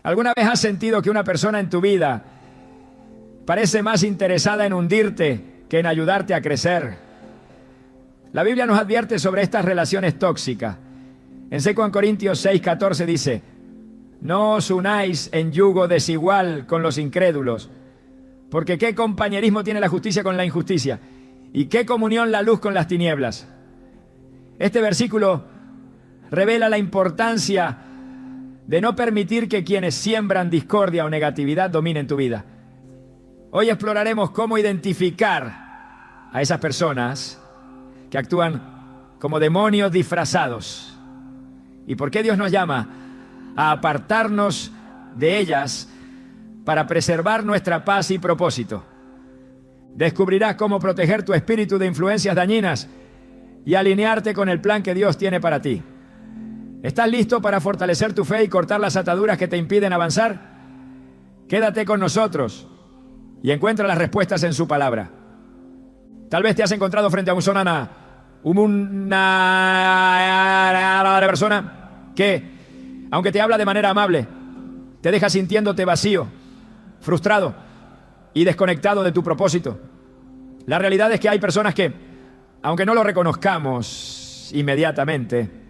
¿Alguna vez has sentido que una persona en tu vida parece más interesada en hundirte que en ayudarte a crecer? La Biblia nos advierte sobre estas relaciones tóxicas. En 2 Corintios 6:14 dice: no os unáis en yugo desigual con los incrédulos, porque ¿qué compañerismo tiene la justicia con la injusticia? ¿Y qué comunión la luz con las tinieblas? Este versículo revela la importancia de no permitir que quienes siembran discordia o negatividad dominen tu vida. Hoy exploraremos cómo identificar a esas personas que actúan como demonios disfrazados y por qué Dios nos llama a apartarnos de ellas para preservar nuestra paz y propósito. Descubrirás cómo proteger tu espíritu de influencias dañinas y alinearte con el plan que Dios tiene para ti. ¿Estás listo para fortalecer tu fe y cortar las ataduras que te impiden avanzar? Quédate con nosotros y encuentra las respuestas en su palabra. Tal vez te has encontrado frente a una persona que, aunque te habla de manera amable, te deja sintiéndote vacío, frustrado y desconectado de tu propósito. La realidad es que hay personas que, aunque no lo reconozcamos inmediatamente,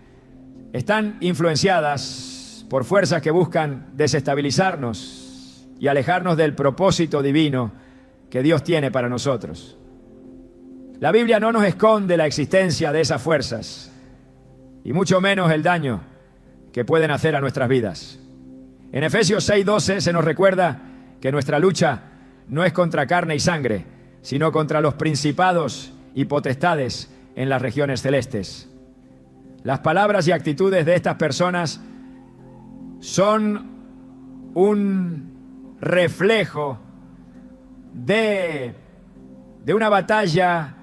están influenciadas por fuerzas que buscan desestabilizarnos y alejarnos del propósito divino que Dios tiene para nosotros. La Biblia no nos esconde la existencia de esas fuerzas, y mucho menos el daño que pueden hacer a nuestras vidas. En Efesios 6:12 se nos recuerda que nuestra lucha no es contra carne y sangre, sino contra los principados y potestades en las regiones celestes. Las palabras y actitudes de estas personas son un reflejo de una batalla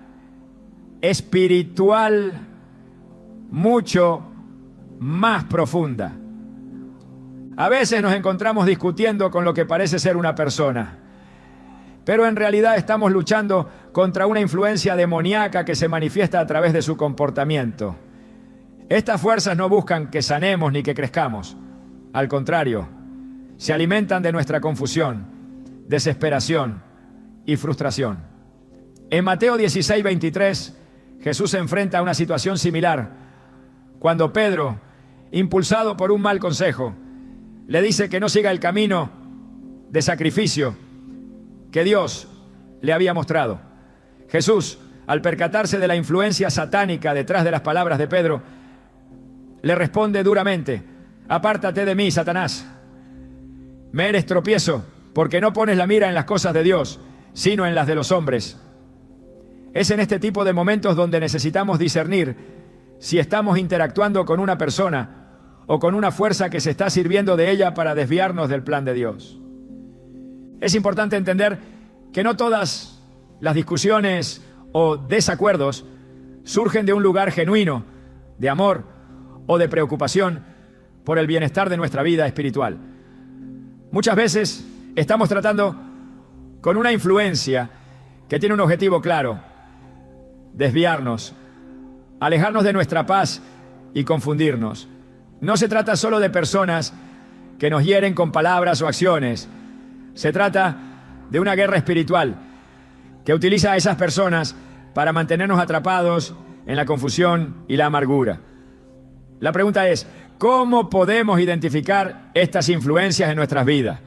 espiritual mucho más profunda. A veces nos encontramos discutiendo con lo que parece ser una persona, pero en realidad estamos luchando contra una influencia demoníaca que se manifiesta a través de su comportamiento. Estas fuerzas no buscan que sanemos ni que crezcamos. Al contrario, se alimentan de nuestra confusión, desesperación y frustración. En Mateo 16:23, Jesús se enfrenta a una situación similar cuando Pedro, impulsado por un mal consejo, le dice que no siga el camino de sacrificio que Dios le había mostrado. Jesús, al percatarse de la influencia satánica detrás de las palabras de Pedro, le responde duramente: apártate de mí, Satanás. Me eres tropiezo, porque no pones la mira en las cosas de Dios, sino en las de los hombres. Es en este tipo de momentos donde necesitamos discernir si estamos interactuando con una persona o con una fuerza que se está sirviendo de ella para desviarnos del plan de Dios. Es importante entender que no todas las discusiones o desacuerdos surgen de un lugar genuino, de amor o de preocupación por el bienestar de nuestra vida espiritual. Muchas veces estamos tratando con una influencia que tiene un objetivo claro: desviarnos, alejarnos de nuestra paz y confundirnos. No se trata solo de personas que nos hieren con palabras o acciones. Se trata de una guerra espiritual que utiliza a esas personas para mantenernos atrapados en la confusión y la amargura. La pregunta es: ¿cómo podemos identificar estas influencias en nuestras vidas?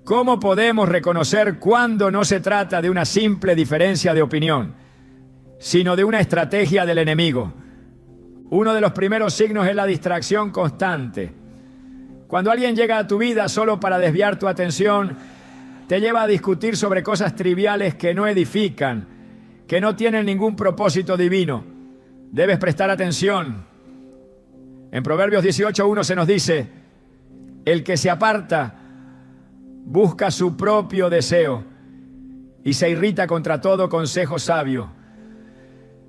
¿Cómo podemos reconocer cuando no se trata de una simple diferencia de opinión, sino de una estrategia del enemigo? Uno de los primeros signos es la distracción constante. Cuando alguien llega a tu vida solo para desviar tu atención, te lleva a discutir sobre cosas triviales que no edifican, que no tienen ningún propósito divino. Debes prestar atención. En Proverbios 18:1 se nos dice: el que se aparta busca su propio deseo y se irrita contra todo consejo sabio.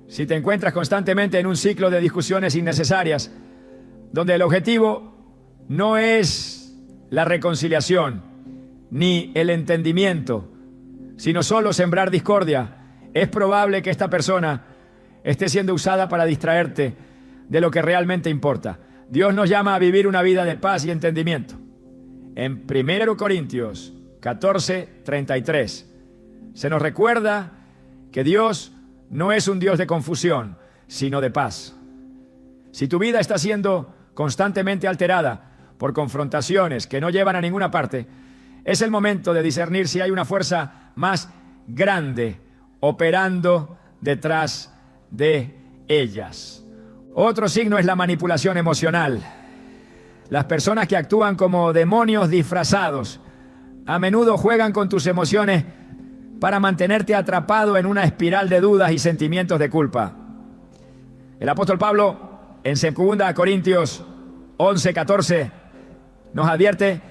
Si te encuentras constantemente en un ciclo de discusiones innecesarias, donde el objetivo no es la reconciliación ni el entendimiento, sino solo sembrar discordia, es probable que esta persona esté siendo usada para distraerte de lo que realmente importa. Dios nos llama a vivir una vida de paz y entendimiento. En 1 Corintios 14:33 se nos recuerda que Dios no es un Dios de confusión, sino de paz. Si tu vida está siendo constantemente alterada por confrontaciones que no llevan a ninguna parte, es el momento de discernir si hay una fuerza más grande operando detrás de ellas. Otro signo es la manipulación emocional. Las personas que actúan como demonios disfrazados a menudo juegan con tus emociones para mantenerte atrapado en una espiral de dudas y sentimientos de culpa. El apóstol Pablo, en 2 Corintios 11:14, nos advierte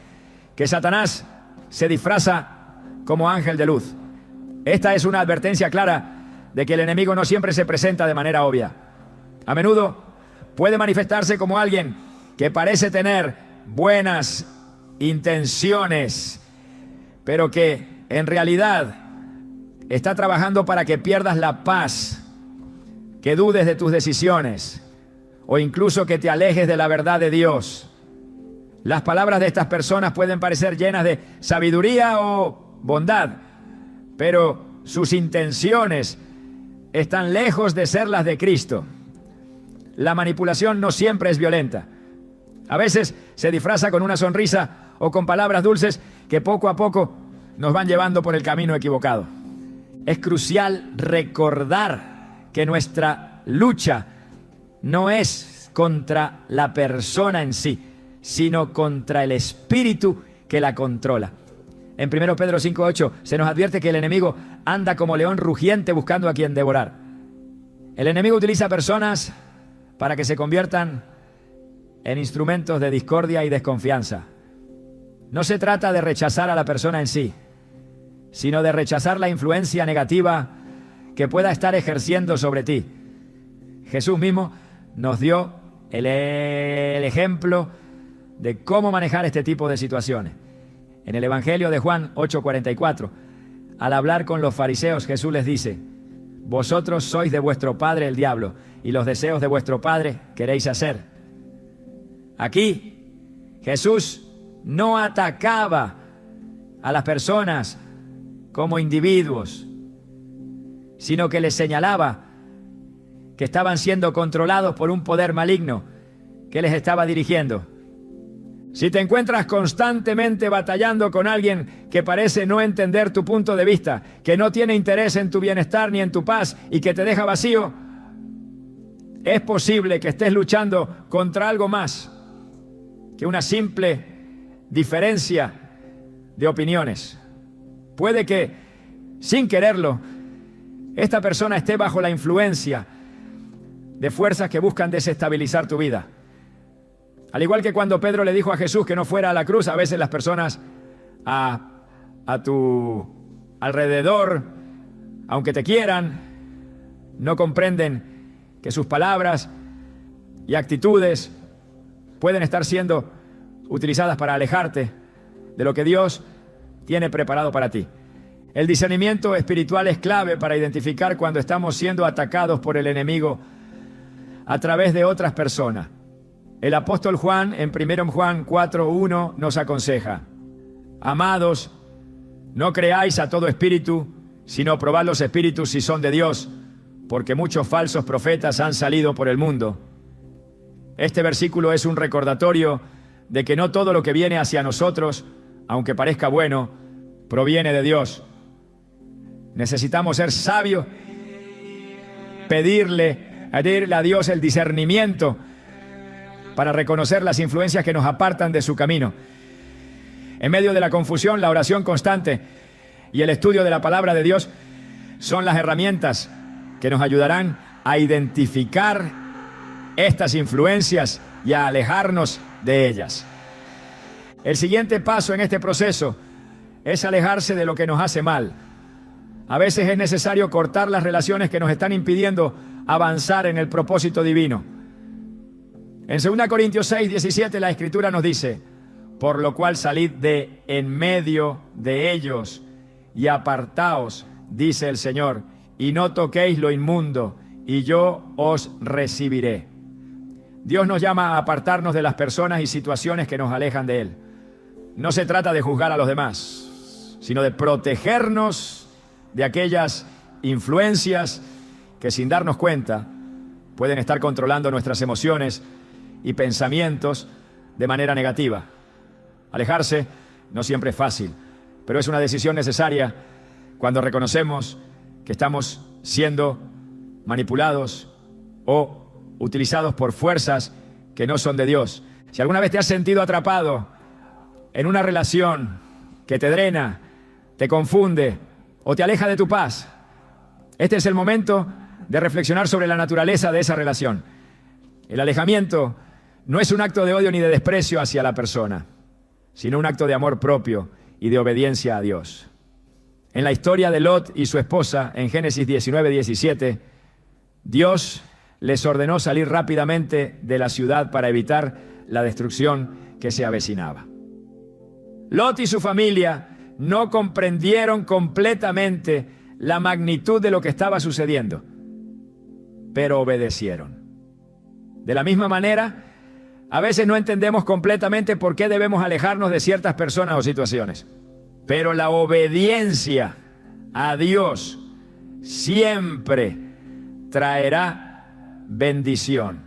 que Satanás se disfraza como ángel de luz. Esta es una advertencia clara de que el enemigo no siempre se presenta de manera obvia. A menudo puede manifestarse como alguien que parece tener buenas intenciones, pero que en realidad está trabajando para que pierdas la paz, que dudes de tus decisiones o incluso que te alejes de la verdad de Dios. Las palabras de estas personas pueden parecer llenas de sabiduría o bondad, pero sus intenciones están lejos de ser las de Cristo. La manipulación no siempre es violenta. A veces se disfraza con una sonrisa o con palabras dulces que poco a poco nos van llevando por el camino equivocado. Es crucial recordar que nuestra lucha no es contra la persona en sí, sino contra el espíritu que la controla. En 1 Pedro 5:8 se nos advierte que el enemigo anda como león rugiente buscando a quien devorar. El enemigo utiliza personas para que se conviertan en instrumentos de discordia y desconfianza. No se trata de rechazar a la persona en sí, sino de rechazar la influencia negativa que pueda estar ejerciendo sobre ti. Jesús mismo nos dio el ejemplo de cómo manejar este tipo de situaciones. En el Evangelio de Juan 8:44, al hablar con los fariseos, Jesús les dice: vosotros sois de vuestro padre el diablo, y los deseos de vuestro padre queréis hacer. Aquí Jesús no atacaba a las personas como individuos, sino que les señalaba que estaban siendo controlados por un poder maligno que les estaba dirigiendo. Si te encuentras constantemente batallando con alguien que parece no entender tu punto de vista, que no tiene interés en tu bienestar ni en tu paz y que te deja vacío, es posible que estés luchando contra algo más que una simple diferencia de opiniones. Puede que, sin quererlo, esta persona esté bajo la influencia de fuerzas que buscan desestabilizar tu vida. Al igual que cuando Pedro le dijo a Jesús que no fuera a la cruz, a veces las personas a tu alrededor, aunque te quieran, no comprenden que sus palabras y actitudes pueden estar siendo utilizadas para alejarte de lo que Dios tiene preparado para ti. El discernimiento espiritual es clave para identificar cuando estamos siendo atacados por el enemigo a través de otras personas. El apóstol Juan, en 1 Juan 4:1, nos aconseja: amados, no creáis a todo espíritu, sino probad los espíritus si son de Dios, porque muchos falsos profetas han salido por el mundo. Este versículo es un recordatorio de que no todo lo que viene hacia nosotros, aunque parezca bueno, proviene de Dios. Necesitamos ser sabios, pedirle a Dios el discernimiento para reconocer las influencias que nos apartan de su camino. En medio de la confusión, la oración constante y el estudio de la palabra de Dios son las herramientas que nos ayudarán a identificar estas influencias y a alejarnos de ellas. El siguiente paso en este proceso es alejarse de lo que nos hace mal. A veces es necesario cortar las relaciones que nos están impidiendo avanzar en el propósito divino. En 2 Corintios 6:17 la Escritura nos dice: por lo cual salid de en medio de ellos y apartaos, dice el Señor, y no toquéis lo inmundo, y yo os recibiré. Dios nos llama a apartarnos de las personas y situaciones que nos alejan de Él. No se trata de juzgar a los demás, sino de protegernos de aquellas influencias que sin darnos cuenta pueden estar controlando nuestras emociones y pensamientos de manera negativa. Alejarse no siempre es fácil, pero es una decisión necesaria cuando reconocemos que estamos siendo manipulados o utilizados por fuerzas que no son de Dios. Si alguna vez te has sentido atrapado en una relación que te drena, te confunde o te aleja de tu paz, este es el momento de reflexionar sobre la naturaleza de esa relación. El alejamiento no es un acto de odio ni de desprecio hacia la persona, sino un acto de amor propio y de obediencia a Dios. En la historia de Lot y su esposa, en Génesis 19:17, Dios les ordenó salir rápidamente de la ciudad para evitar la destrucción que se avecinaba. Lot y su familia no comprendieron completamente la magnitud de lo que estaba sucediendo, pero obedecieron. De la misma manera, a veces no entendemos completamente por qué debemos alejarnos de ciertas personas o situaciones, pero la obediencia a Dios siempre traerá bendición.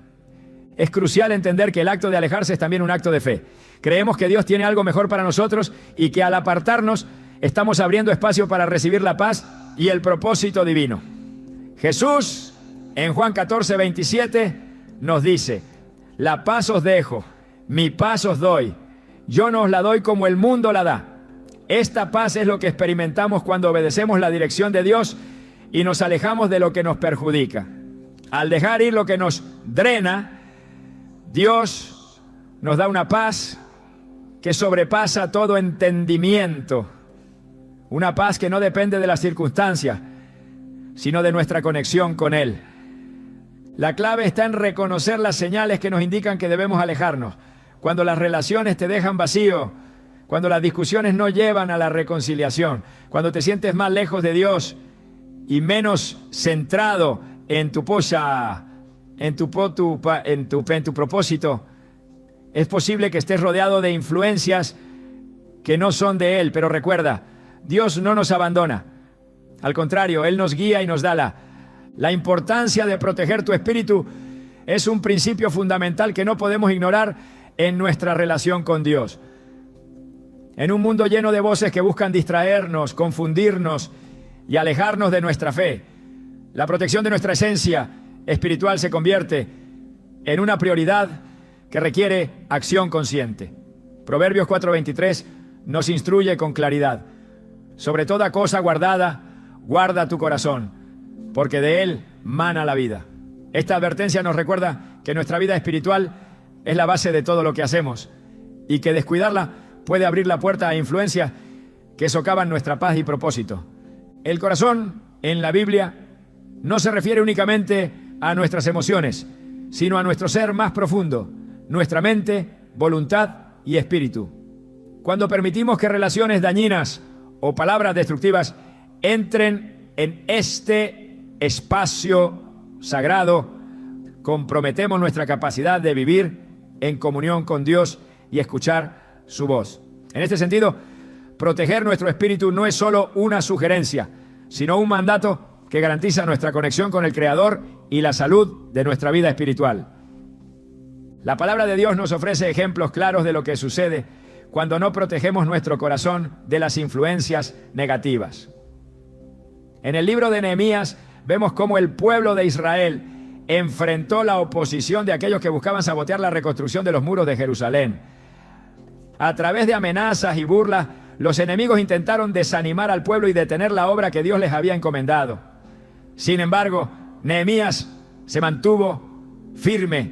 Es crucial entender que el acto de alejarse es también un acto de fe. Creemos que Dios tiene algo mejor para nosotros y que al apartarnos estamos abriendo espacio para recibir la paz y el propósito divino. Jesús, en Juan 14:27, nos dice: la paz os dejo, mi paz os doy. Yo no os la doy como el mundo la da. Esta paz es lo que experimentamos cuando obedecemos la dirección de Dios y nos alejamos de lo que nos perjudica. Al dejar ir lo que nos drena, Dios nos da una paz que sobrepasa todo entendimiento. Una paz que no depende de las circunstancias, sino de nuestra conexión con Él. La clave está en reconocer las señales que nos indican que debemos alejarnos. Cuando las relaciones te dejan vacío, cuando las discusiones no llevan a la reconciliación, cuando te sientes más lejos de Dios y menos centrado en tu propósito, es posible que estés rodeado de influencias que no son de Él. Pero recuerda, Dios no nos abandona. Al contrario, Él nos guía y nos da la importancia de proteger tu espíritu. Es un principio fundamental que no podemos ignorar en nuestra relación con Dios. En un mundo lleno de voces que buscan distraernos, confundirnos y alejarnos de nuestra fe, la protección de nuestra esencia espiritual se convierte en una prioridad que requiere acción consciente. Proverbios 4:23 nos instruye con claridad: sobre toda cosa guardada, guarda tu corazón, porque de él mana la vida. Esta advertencia nos recuerda que nuestra vida espiritual es la base de todo lo que hacemos y que descuidarla puede abrir la puerta a influencias que socavan nuestra paz y propósito. El corazón en la Biblia no se refiere únicamente a nuestras emociones, sino a nuestro ser más profundo, nuestra mente, voluntad y espíritu. Cuando permitimos que relaciones dañinas o palabras destructivas entren en este espacio sagrado, comprometemos nuestra capacidad de vivir en comunión con Dios y escuchar su voz. En este sentido, proteger nuestro espíritu no es solo una sugerencia, sino un mandato que garantiza nuestra conexión con el Creador y la salud de nuestra vida espiritual. La palabra de Dios nos ofrece ejemplos claros de lo que sucede cuando no protegemos nuestro corazón de las influencias negativas. En el libro de Nehemías vemos cómo el pueblo de Israel enfrentó la oposición de aquellos que buscaban sabotear la reconstrucción de los muros de Jerusalén. A través de amenazas y burlas, los enemigos intentaron desanimar al pueblo y detener la obra que Dios les había encomendado. Sin embargo, Nehemías se mantuvo firme,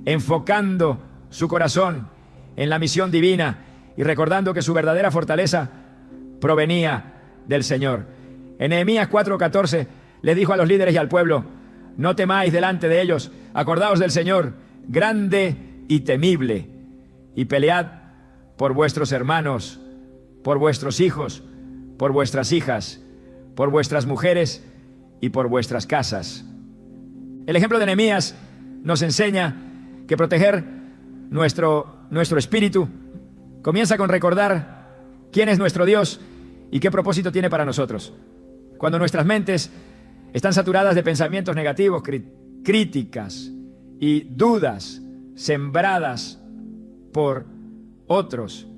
enfocando su corazón en la misión divina y recordando que su verdadera fortaleza provenía del Señor. En Nehemías 4:14 les dijo a los líderes y al pueblo: no temáis delante de ellos, acordaos del Señor, grande y temible, y pelead por vuestros hermanos, por vuestros hijos, por vuestras hijas, por vuestras mujeres y por vuestras casas. El ejemplo de Nehemías nos enseña que proteger nuestro espíritu Comienza con recordar quién es nuestro Dios y qué propósito tiene para nosotros. Cuando nuestras mentes están saturadas de pensamientos negativos, críticas y dudas sembradas por otros,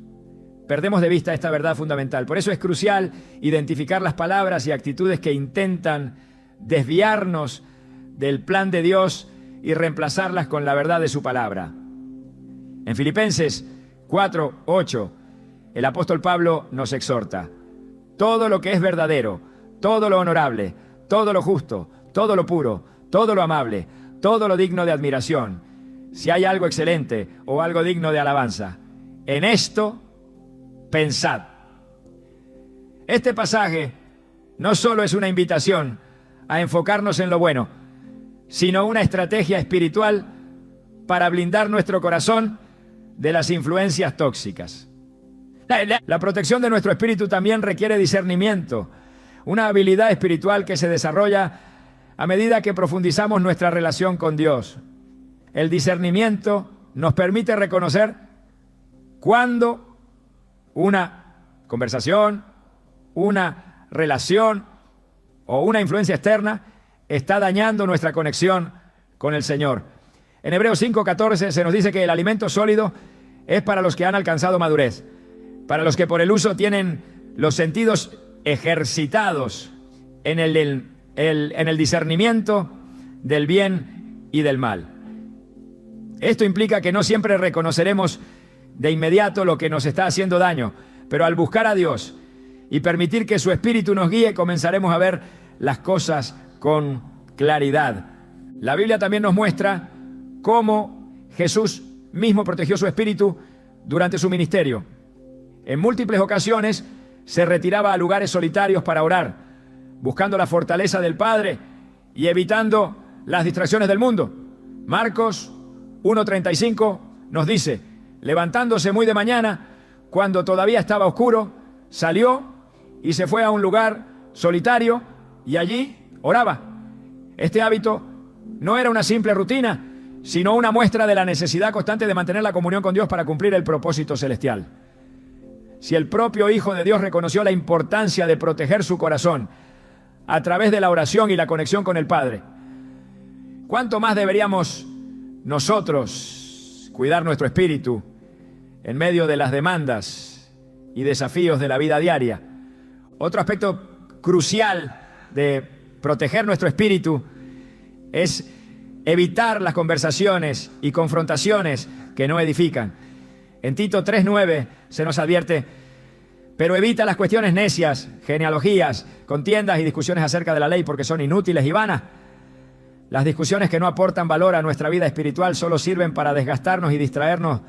perdemos de vista esta verdad fundamental. Por eso es crucial identificar las palabras y actitudes que intentan desviarnos del plan de Dios y reemplazarlas con la verdad de su palabra. En Filipenses 4:8, el apóstol Pablo nos exhorta: todo lo que es verdadero, todo lo honorable, todo lo justo, todo lo puro, todo lo amable, todo lo digno de admiración, si hay algo excelente o algo digno de alabanza, en esto pensad. Este pasaje no solo es una invitación a enfocarnos en lo bueno, sino una estrategia espiritual para blindar nuestro corazón de las influencias tóxicas. La protección de nuestro espíritu también requiere discernimiento, una habilidad espiritual que se desarrolla a medida que profundizamos nuestra relación con Dios. El discernimiento nos permite reconocer cuando una conversación, una relación o una influencia externa está dañando nuestra conexión con el Señor. En Hebreos 5:14 se nos dice que el alimento sólido es para los que han alcanzado madurez, para los que por el uso tienen los sentidos ejercitados en el discernimiento del bien y del mal. Esto implica que no siempre reconoceremos de inmediato lo que nos está haciendo daño, pero al buscar a Dios y permitir que su Espíritu nos guíe, comenzaremos a ver las cosas con claridad. La Biblia también nos muestra cómo Jesús mismo protegió su espíritu durante su ministerio. En múltiples ocasiones se retiraba a lugares solitarios para orar, buscando la fortaleza del Padre y evitando las distracciones del mundo. Marcos 1:35 nos dice: levantándose muy de mañana, cuando todavía estaba oscuro, salió y se fue a un lugar solitario y allí oraba. Este hábito no era una simple rutina, sino una muestra de la necesidad constante de mantener la comunión con Dios para cumplir el propósito celestial. Si el propio Hijo de Dios reconoció la importancia de proteger su corazón a través de la oración y la conexión con el Padre, ¿cuánto más deberíamos nosotros cuidar nuestro espíritu en medio de las demandas y desafíos de la vida diaria? Otro aspecto crucial de proteger nuestro espíritu es evitar las conversaciones y confrontaciones que no edifican. En Tito 3:9 se nos advierte: pero evita las cuestiones necias, genealogías, contiendas y discusiones acerca de la ley, porque son inútiles y vanas. Las discusiones que no aportan valor a nuestra vida espiritual solo sirven para desgastarnos y distraernos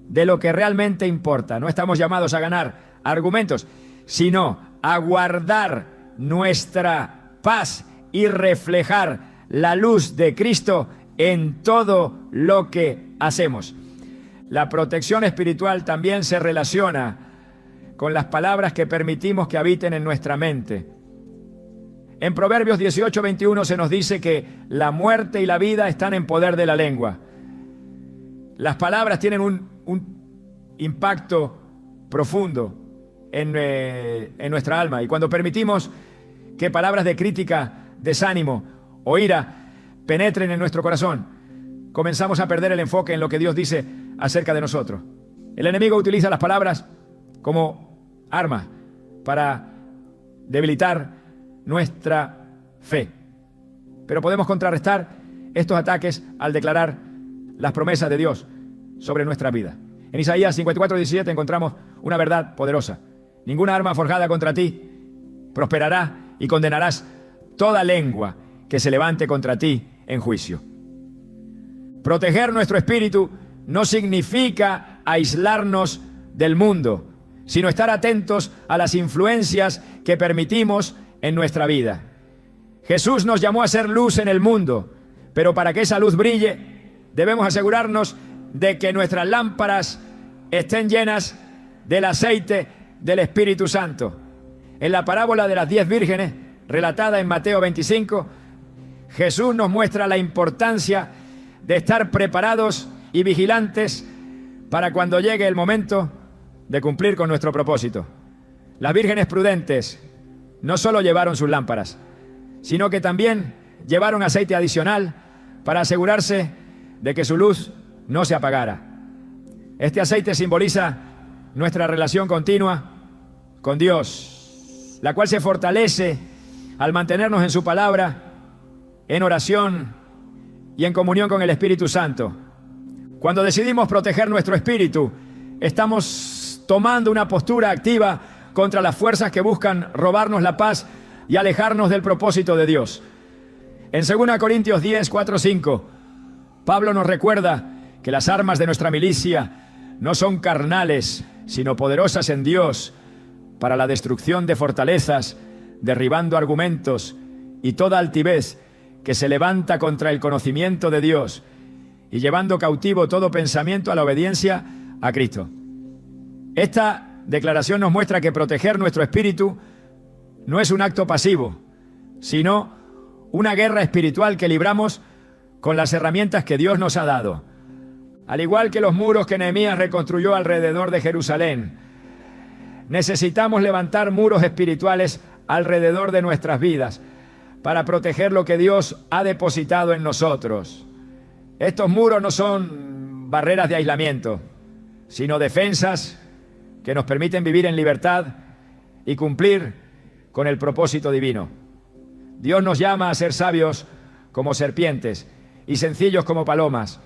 de lo que realmente importa. No estamos llamados a ganar argumentos, sino a guardar nuestra paz y reflejar la luz de Cristo en todo lo que hacemos. La protección espiritual también se relaciona con las palabras que permitimos que habiten en nuestra mente. En Proverbios 18:21 se nos dice que la muerte y la vida están en poder de la lengua. Las palabras tienen un impacto profundo en nuestra alma, y cuando permitimos que palabras de crítica, desánimo o ira penetren en nuestro corazón, comenzamos a perder el enfoque en lo que Dios dice acerca de nosotros. El enemigo utiliza las palabras como arma para debilitar nuestra fe, pero podemos contrarrestar estos ataques al declarar las promesas de Dios sobre nuestra vida. En Isaías 54:17 encontramos una verdad poderosa: ninguna arma forjada contra ti prosperará, y condenarás toda lengua que se levante contra ti en juicio. Proteger nuestro espíritu no significa aislarnos del mundo, sino estar atentos a las influencias que permitimos en nuestra vida. Jesús nos llamó a ser luz en el mundo, pero para que esa luz brille, debemos asegurarnos de que nuestras lámparas estén llenas del aceite del Espíritu Santo. En la parábola de las 10 vírgenes, relatada en Mateo 25, Jesús nos muestra la importancia de estar preparados y vigilantes para cuando llegue el momento de cumplir con nuestro propósito. Las vírgenes prudentes no solo llevaron sus lámparas, sino que también llevaron aceite adicional para asegurarse de que su luz no se apagara. Este aceite simboliza nuestra relación continua con Dios, la cual se fortalece al mantenernos en su palabra, en oración y en comunión con el Espíritu Santo. Cuando decidimos proteger nuestro espíritu, estamos tomando una postura activa contra las fuerzas que buscan robarnos la paz y alejarnos del propósito de Dios. En 2 Corintios 10, 4, 5, Pablo nos recuerda que las armas de nuestra milicia no son carnales, sino poderosas en Dios para la destrucción de fortalezas, derribando argumentos y toda altivez que se levanta contra el conocimiento de Dios y llevando cautivo todo pensamiento a la obediencia a Cristo. Esta declaración nos muestra que proteger nuestro espíritu no es un acto pasivo, sino una guerra espiritual que libramos con las herramientas que Dios nos ha dado. Al igual que los muros que Nehemías reconstruyó alrededor de Jerusalén, necesitamos levantar muros espirituales alrededor de nuestras vidas para proteger lo que Dios ha depositado en nosotros. Estos muros no son barreras de aislamiento, sino defensas que nos permiten vivir en libertad y cumplir con el propósito divino. Dios nos llama a ser sabios como serpientes y sencillos como palomas.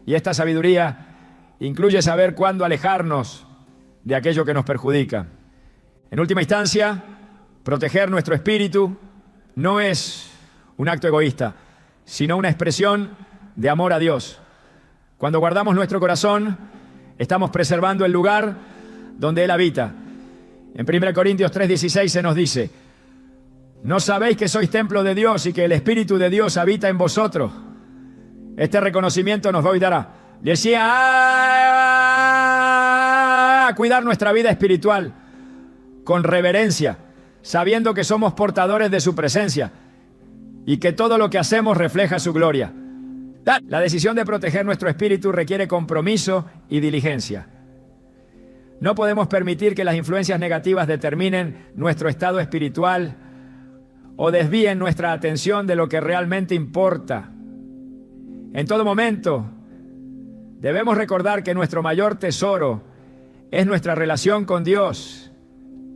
Y esta sabiduría incluye saber cuándo alejarnos de aquello que nos perjudica. En última instancia, proteger nuestro espíritu no es un acto egoísta, sino una expresión de amor a Dios. Cuando guardamos nuestro corazón, estamos preservando el lugar donde Él habita. En 1 Corintios 3:16 se nos dice: ¿no sabéis que sois templo de Dios y que el Espíritu de Dios habita en vosotros? Este reconocimiento nos va a ayudar a cuidar nuestra vida espiritual con reverencia, sabiendo que somos portadores de su presencia y que todo lo que hacemos refleja su gloria. La decisión de proteger nuestro espíritu requiere compromiso y diligencia. No podemos permitir que las influencias negativas determinen nuestro estado espiritual o desvíen nuestra atención de lo que realmente importa. En todo momento, debemos recordar que nuestro mayor tesoro es nuestra relación con Dios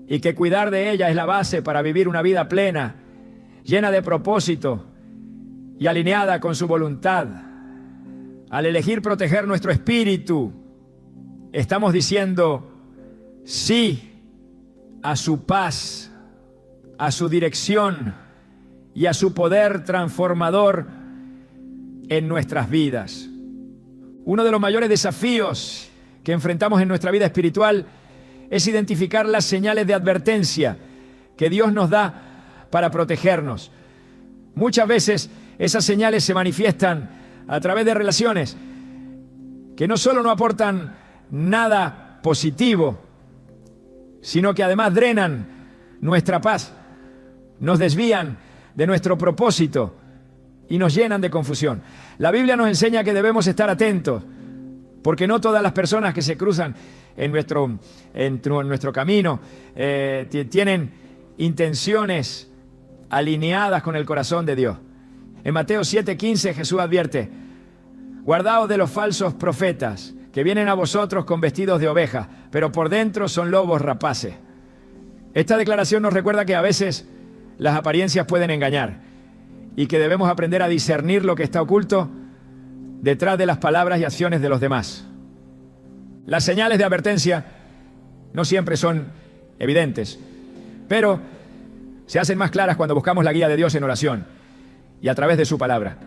y que cuidar de ella es la base para vivir una vida plena, llena de propósito y alineada con su voluntad. Al elegir proteger nuestro espíritu, estamos diciendo sí a su paz, a su dirección y a su poder transformador en nuestras vidas. Uno de los mayores desafíos que enfrentamos en nuestra vida espiritual es identificar las señales de advertencia que Dios nos da para protegernos. Muchas veces esas señales se manifiestan a través de relaciones que no solo no aportan nada positivo, sino que además drenan nuestra paz, nos desvían de nuestro propósito y nos llenan de confusión. La Biblia nos enseña que debemos estar atentos, porque no todas las personas que se cruzan en nuestro camino tienen intenciones alineadas con el corazón de Dios. En Mateo 7:15 Jesús advierte: guardaos de los falsos profetas que vienen a vosotros con vestidos de oveja, pero por dentro son lobos rapaces. Esta declaración nos recuerda que a veces las apariencias pueden engañar y que debemos aprender a discernir lo que está oculto detrás de las palabras y acciones de los demás. Las señales de advertencia no siempre son evidentes, pero se hacen más claras cuando buscamos la guía de Dios en oración y a través de su palabra.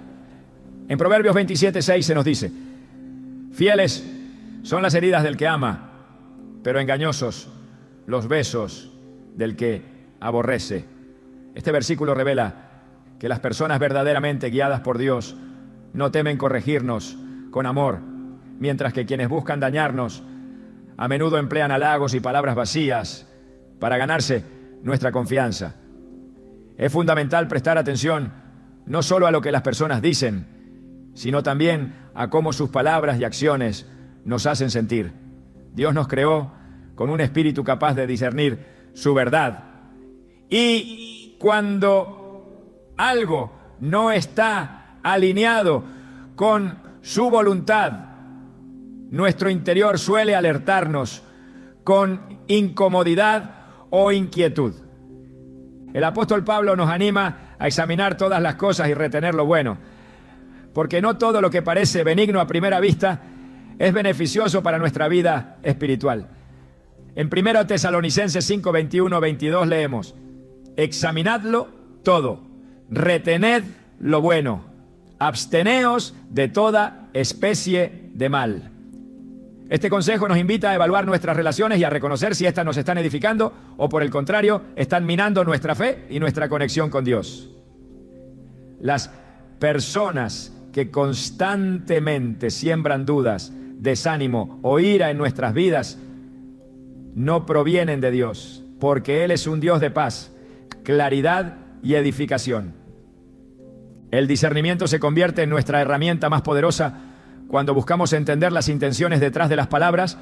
En Proverbios 27:6 se nos dice: fieles son las heridas del que ama, pero engañosos los besos del que aborrece. Este versículo revela que las personas verdaderamente guiadas por Dios no temen corregirnos con amor, mientras que quienes buscan dañarnos a menudo emplean halagos y palabras vacías para ganarse nuestra confianza. Es fundamental prestar atención no solo a lo que las personas dicen, sino también a cómo sus palabras y acciones nos hacen sentir. Dios nos creó con un espíritu capaz de discernir su verdad. Y cuando algo no está alineado con su voluntad, nuestro interior suele alertarnos con incomodidad o inquietud. El apóstol Pablo nos anima a examinar todas las cosas y retener lo bueno, porque no todo lo que parece benigno a primera vista es beneficioso para nuestra vida espiritual. En 1 Tesalonicenses 5, 21, 22 leemos: examinadlo todo, retened lo bueno, absteneos de toda especie de mal. Este consejo nos invita a evaluar nuestras relaciones y a reconocer si éstas nos están edificando o, por el contrario, están minando nuestra fe y nuestra conexión con Dios. Las personas que constantemente siembran dudas, desánimo o ira en nuestras vidas no provienen de Dios, porque Él es un Dios de paz, claridad y edificación. El discernimiento se convierte en nuestra herramienta más poderosa cuando buscamos entender las intenciones detrás de las palabras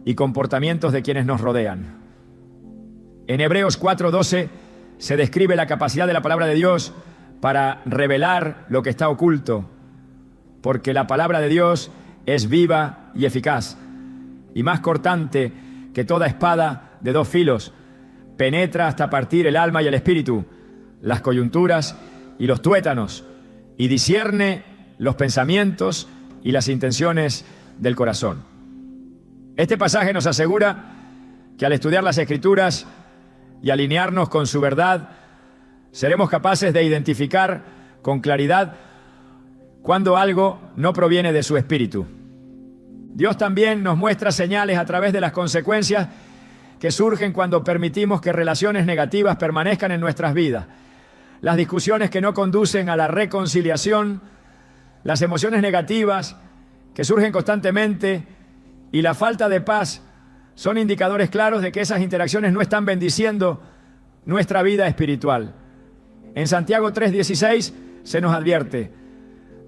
y comportamientos de quienes nos rodean. En Hebreos 4:12 se describe la capacidad de la palabra de Dios para revelar lo que está oculto, porque la palabra de Dios es viva y eficaz, y más cortante que toda espada de dos filos, penetra hasta partir el alma y el espíritu, las coyunturas y los tuétanos, y discierne los pensamientos y las intenciones del corazón. Este pasaje nos asegura que al estudiar las Escrituras y alinearnos con su verdad, seremos capaces de identificar con claridad cuando algo no proviene de su espíritu. Dios también nos muestra señales a través de las consecuencias que surgen cuando permitimos que relaciones negativas permanezcan en nuestras vidas. Las discusiones que no conducen a la reconciliación, las emociones negativas que surgen constantemente y la falta de paz son indicadores claros de que esas interacciones no están bendiciendo nuestra vida espiritual. En Santiago 3:16 se nos advierte: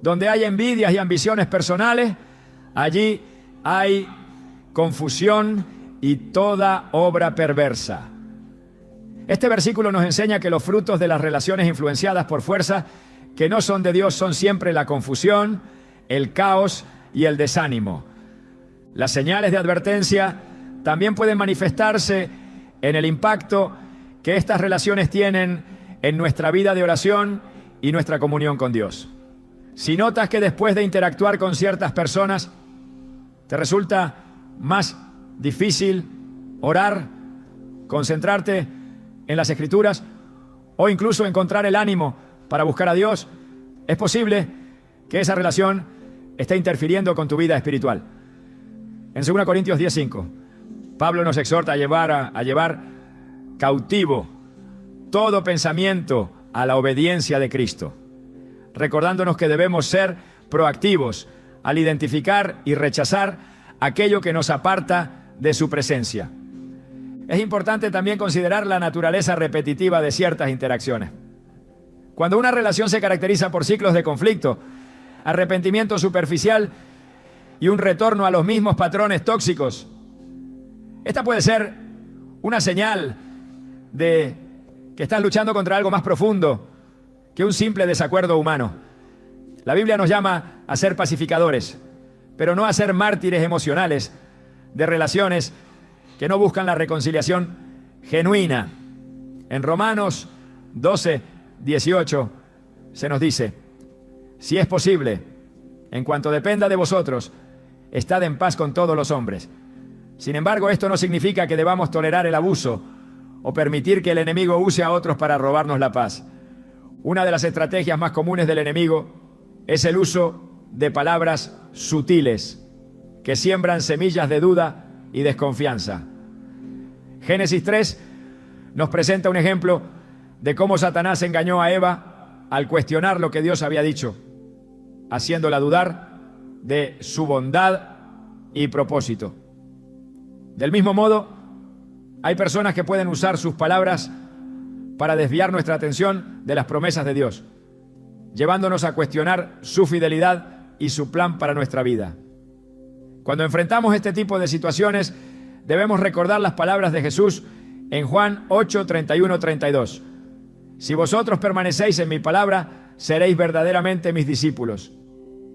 donde hay envidias y ambiciones personales, allí hay confusión y toda obra perversa. Este versículo nos enseña que los frutos de las relaciones influenciadas por fuerzas que no son de Dios son siempre la confusión, el caos y el desánimo. Las señales de advertencia también pueden manifestarse en el impacto que estas relaciones tienen en nuestra vida de oración y nuestra comunión con Dios. Si notas que después de interactuar con ciertas personas te resulta más difícil orar, concentrarte en las Escrituras o incluso encontrar el ánimo para buscar a Dios, es posible que esa relación esté interfiriendo con tu vida espiritual. En 2 Corintios 10:5, Pablo nos exhorta a llevar cautivo todo pensamiento a la obediencia de Cristo, recordándonos que debemos ser proactivos al identificar y rechazar aquello que nos aparta de su presencia. Es importante también considerar la naturaleza repetitiva de ciertas interacciones. Cuando una relación se caracteriza por ciclos de conflicto, arrepentimiento superficial y un retorno a los mismos patrones tóxicos, esta puede ser una señal de que estás luchando contra algo más profundo que un simple desacuerdo humano. La Biblia nos llama a ser pacificadores, pero no a ser mártires emocionales de relaciones que no buscan la reconciliación genuina. En Romanos 12:18 se nos dice: si es posible, en cuanto dependa de vosotros, estad en paz con todos los hombres. Sin embargo, esto no significa que debamos tolerar el abuso o permitir que el enemigo use a otros para robarnos la paz. Una de las estrategias más comunes del enemigo es el uso de palabras sutiles que siembran semillas de duda y desconfianza. Génesis 3 nos presenta un ejemplo de cómo Satanás engañó a Eva al cuestionar lo que Dios había dicho, haciéndola dudar de su bondad y propósito. Del mismo modo, hay personas que pueden usar sus palabras para desviar nuestra atención de las promesas de Dios, llevándonos a cuestionar su fidelidad y su plan para nuestra vida. Cuando enfrentamos este tipo de situaciones, debemos recordar las palabras de Jesús en Juan 8, 31, 32. Si vosotros permanecéis en mi palabra, seréis verdaderamente mis discípulos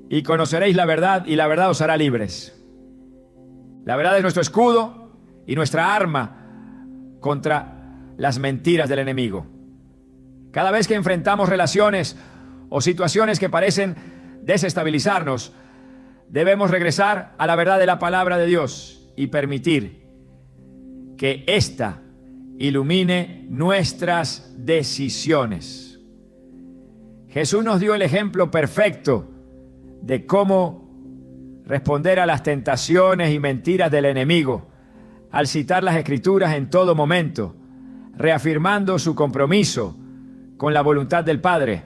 y conoceréis la verdad, y la verdad os hará libres. La verdad es nuestro escudo y nuestra arma contra las mentiras del enemigo. Cada vez que enfrentamos relaciones o situaciones que parecen desestabilizarnos, debemos regresar a la verdad de la palabra de Dios y permitir que ésta ilumine nuestras decisiones. Jesús nos dio el ejemplo perfecto de cómo responder a las tentaciones y mentiras del enemigo al citar las Escrituras en todo momento, reafirmando su compromiso con la voluntad del Padre.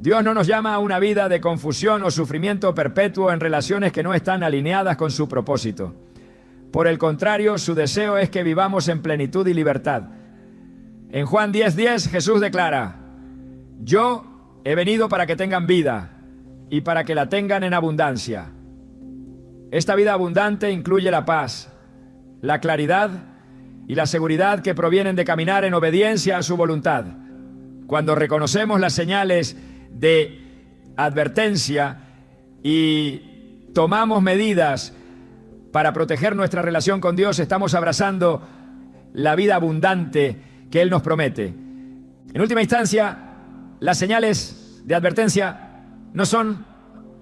Dios no nos llama a una vida de confusión o sufrimiento perpetuo en relaciones que no están alineadas con su propósito. Por el contrario, su deseo es que vivamos en plenitud y libertad. En Juan 10:10, Jesús declara: yo he venido para que tengan vida y para que la tengan en abundancia. Esta vida abundante incluye la paz, la claridad y la seguridad que provienen de caminar en obediencia a su voluntad. Cuando reconocemos las señales de advertencia y tomamos medidas para proteger nuestra relación con Dios, estamos abrazando la vida abundante que Él nos promete. En última instancia, las señales de advertencia no son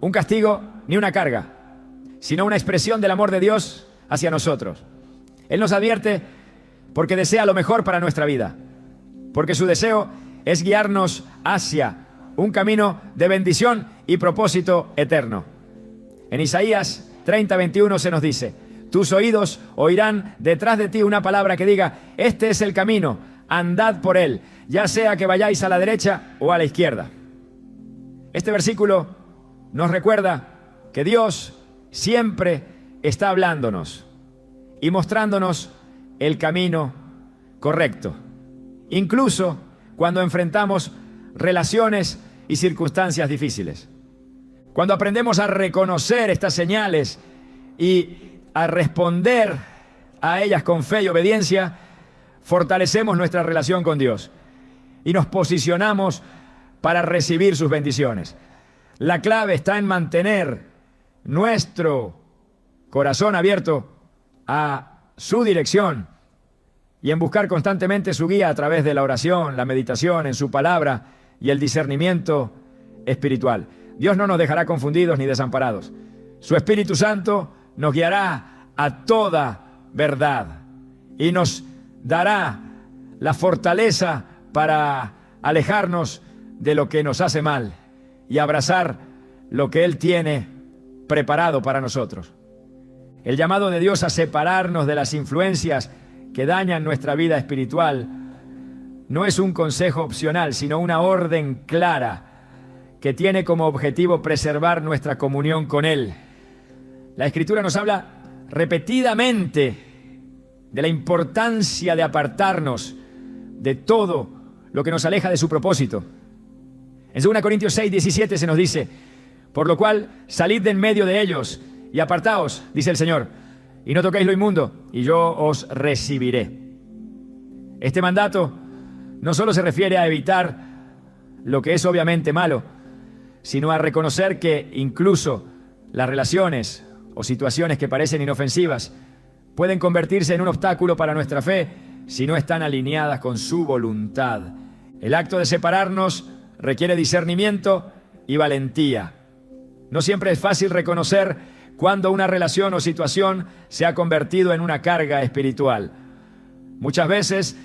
un castigo ni una carga, sino una expresión del amor de Dios hacia nosotros. Él nos advierte porque desea lo mejor para nuestra vida, porque su deseo es guiarnos hacia un camino de bendición y propósito eterno. En Isaías 30:21 se nos dice: tus oídos oirán detrás de ti una palabra que diga: este es el camino, andad por él, ya sea que vayáis a la derecha o a la izquierda. Este versículo nos recuerda que Dios siempre está hablándonos y mostrándonos el camino correcto, incluso cuando enfrentamos relaciones y circunstancias difíciles. Cuando aprendemos a reconocer estas señales y a responder a ellas con fe y obediencia, fortalecemos nuestra relación con Dios y nos posicionamos para recibir sus bendiciones. La clave está en mantener nuestro corazón abierto a su dirección y en buscar constantemente su guía a través de la oración, la meditación en su palabra y el discernimiento espiritual. Dios no nos dejará confundidos ni desamparados. Su Espíritu Santo nos guiará a toda verdad y nos dará la fortaleza para alejarnos de lo que nos hace mal y abrazar lo que Él tiene preparado para nosotros. El llamado de Dios a separarnos de las influencias que dañan nuestra vida espiritual no es un consejo opcional, sino una orden clara que tiene como objetivo preservar nuestra comunión con Él. La Escritura nos habla repetidamente de la importancia de apartarnos de todo lo que nos aleja de su propósito. En 2 Corintios 6:17 se nos dice: por lo cual, salid de en medio de ellos y apartaos, dice el Señor, y no toquéis lo inmundo, y yo os recibiré. Este mandato no solo se refiere a evitar lo que es obviamente malo, sino a reconocer que incluso las relaciones o situaciones que parecen inofensivas pueden convertirse en un obstáculo para nuestra fe si no están alineadas con su voluntad. El acto de separarnos requiere discernimiento y valentía. No siempre es fácil reconocer cuando una relación o situación se ha convertido en una carga espiritual. Muchas veces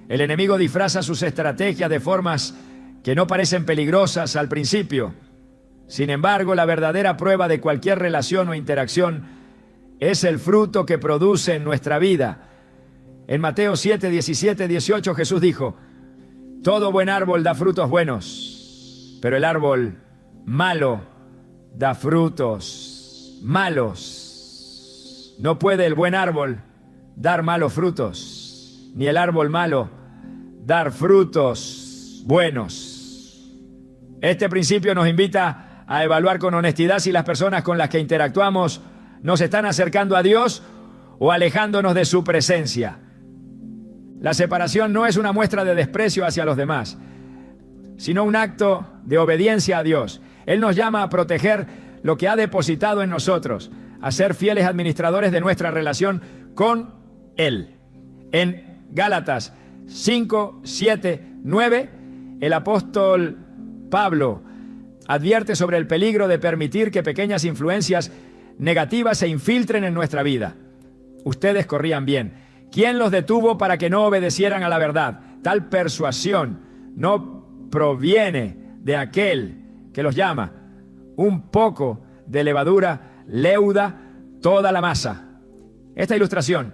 el enemigo disfraza sus estrategias de formas que no parecen peligrosas al principio. Sin embargo, la verdadera prueba de cualquier relación o interacción es el fruto que produce en nuestra vida. En Mateo 7, 17, 18 Jesús dijo: todo buen árbol da frutos buenos, pero el árbol malo da frutos malos. No puede el buen árbol dar malos frutos, ni el árbol malo dar frutos buenos. Este principio nos invita a evaluar con honestidad si las personas con las que interactuamos nos están acercando a Dios o alejándonos de su presencia. La separación no es una muestra de desprecio hacia los demás, sino un acto de obediencia a Dios. Él nos llama a proteger lo que ha depositado en nosotros, a ser fieles administradores de nuestra relación con Él. En Gálatas 5, 7, 9, el apóstol Pablo advierte sobre el peligro de permitir que pequeñas influencias negativas se infiltren en nuestra vida. Ustedes corrían bien. ¿Quién los detuvo para que no obedecieran a la verdad? Tal persuasión no proviene de aquel que los llama. Un poco de levadura leuda toda la masa. Esta ilustración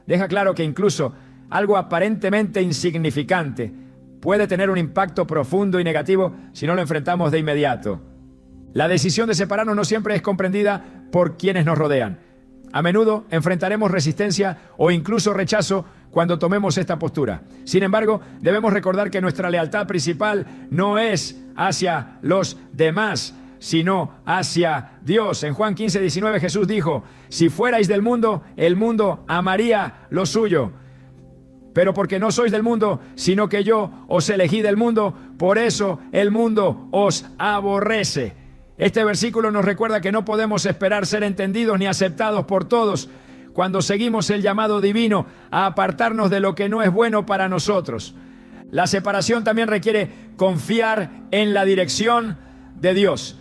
deja claro que incluso algo aparentemente insignificante puede tener un impacto profundo y negativo si no lo enfrentamos de inmediato. La decisión de separarnos no siempre es comprendida por quienes nos rodean. A menudo enfrentaremos resistencia o incluso rechazo cuando tomemos esta postura. Sin embargo, debemos recordar que nuestra lealtad principal no es hacia los demás, sino hacia Dios. En Juan 15, 19 Jesús dijo: si fuerais del mundo, el mundo amaría lo suyo. Pero porque no sois del mundo, sino que yo os elegí del mundo, por eso el mundo os aborrece. Este versículo nos recuerda que no podemos esperar ser entendidos ni aceptados por todos cuando seguimos el llamado divino a apartarnos de lo que no es bueno para nosotros. La separación también requiere confiar en la dirección de Dios,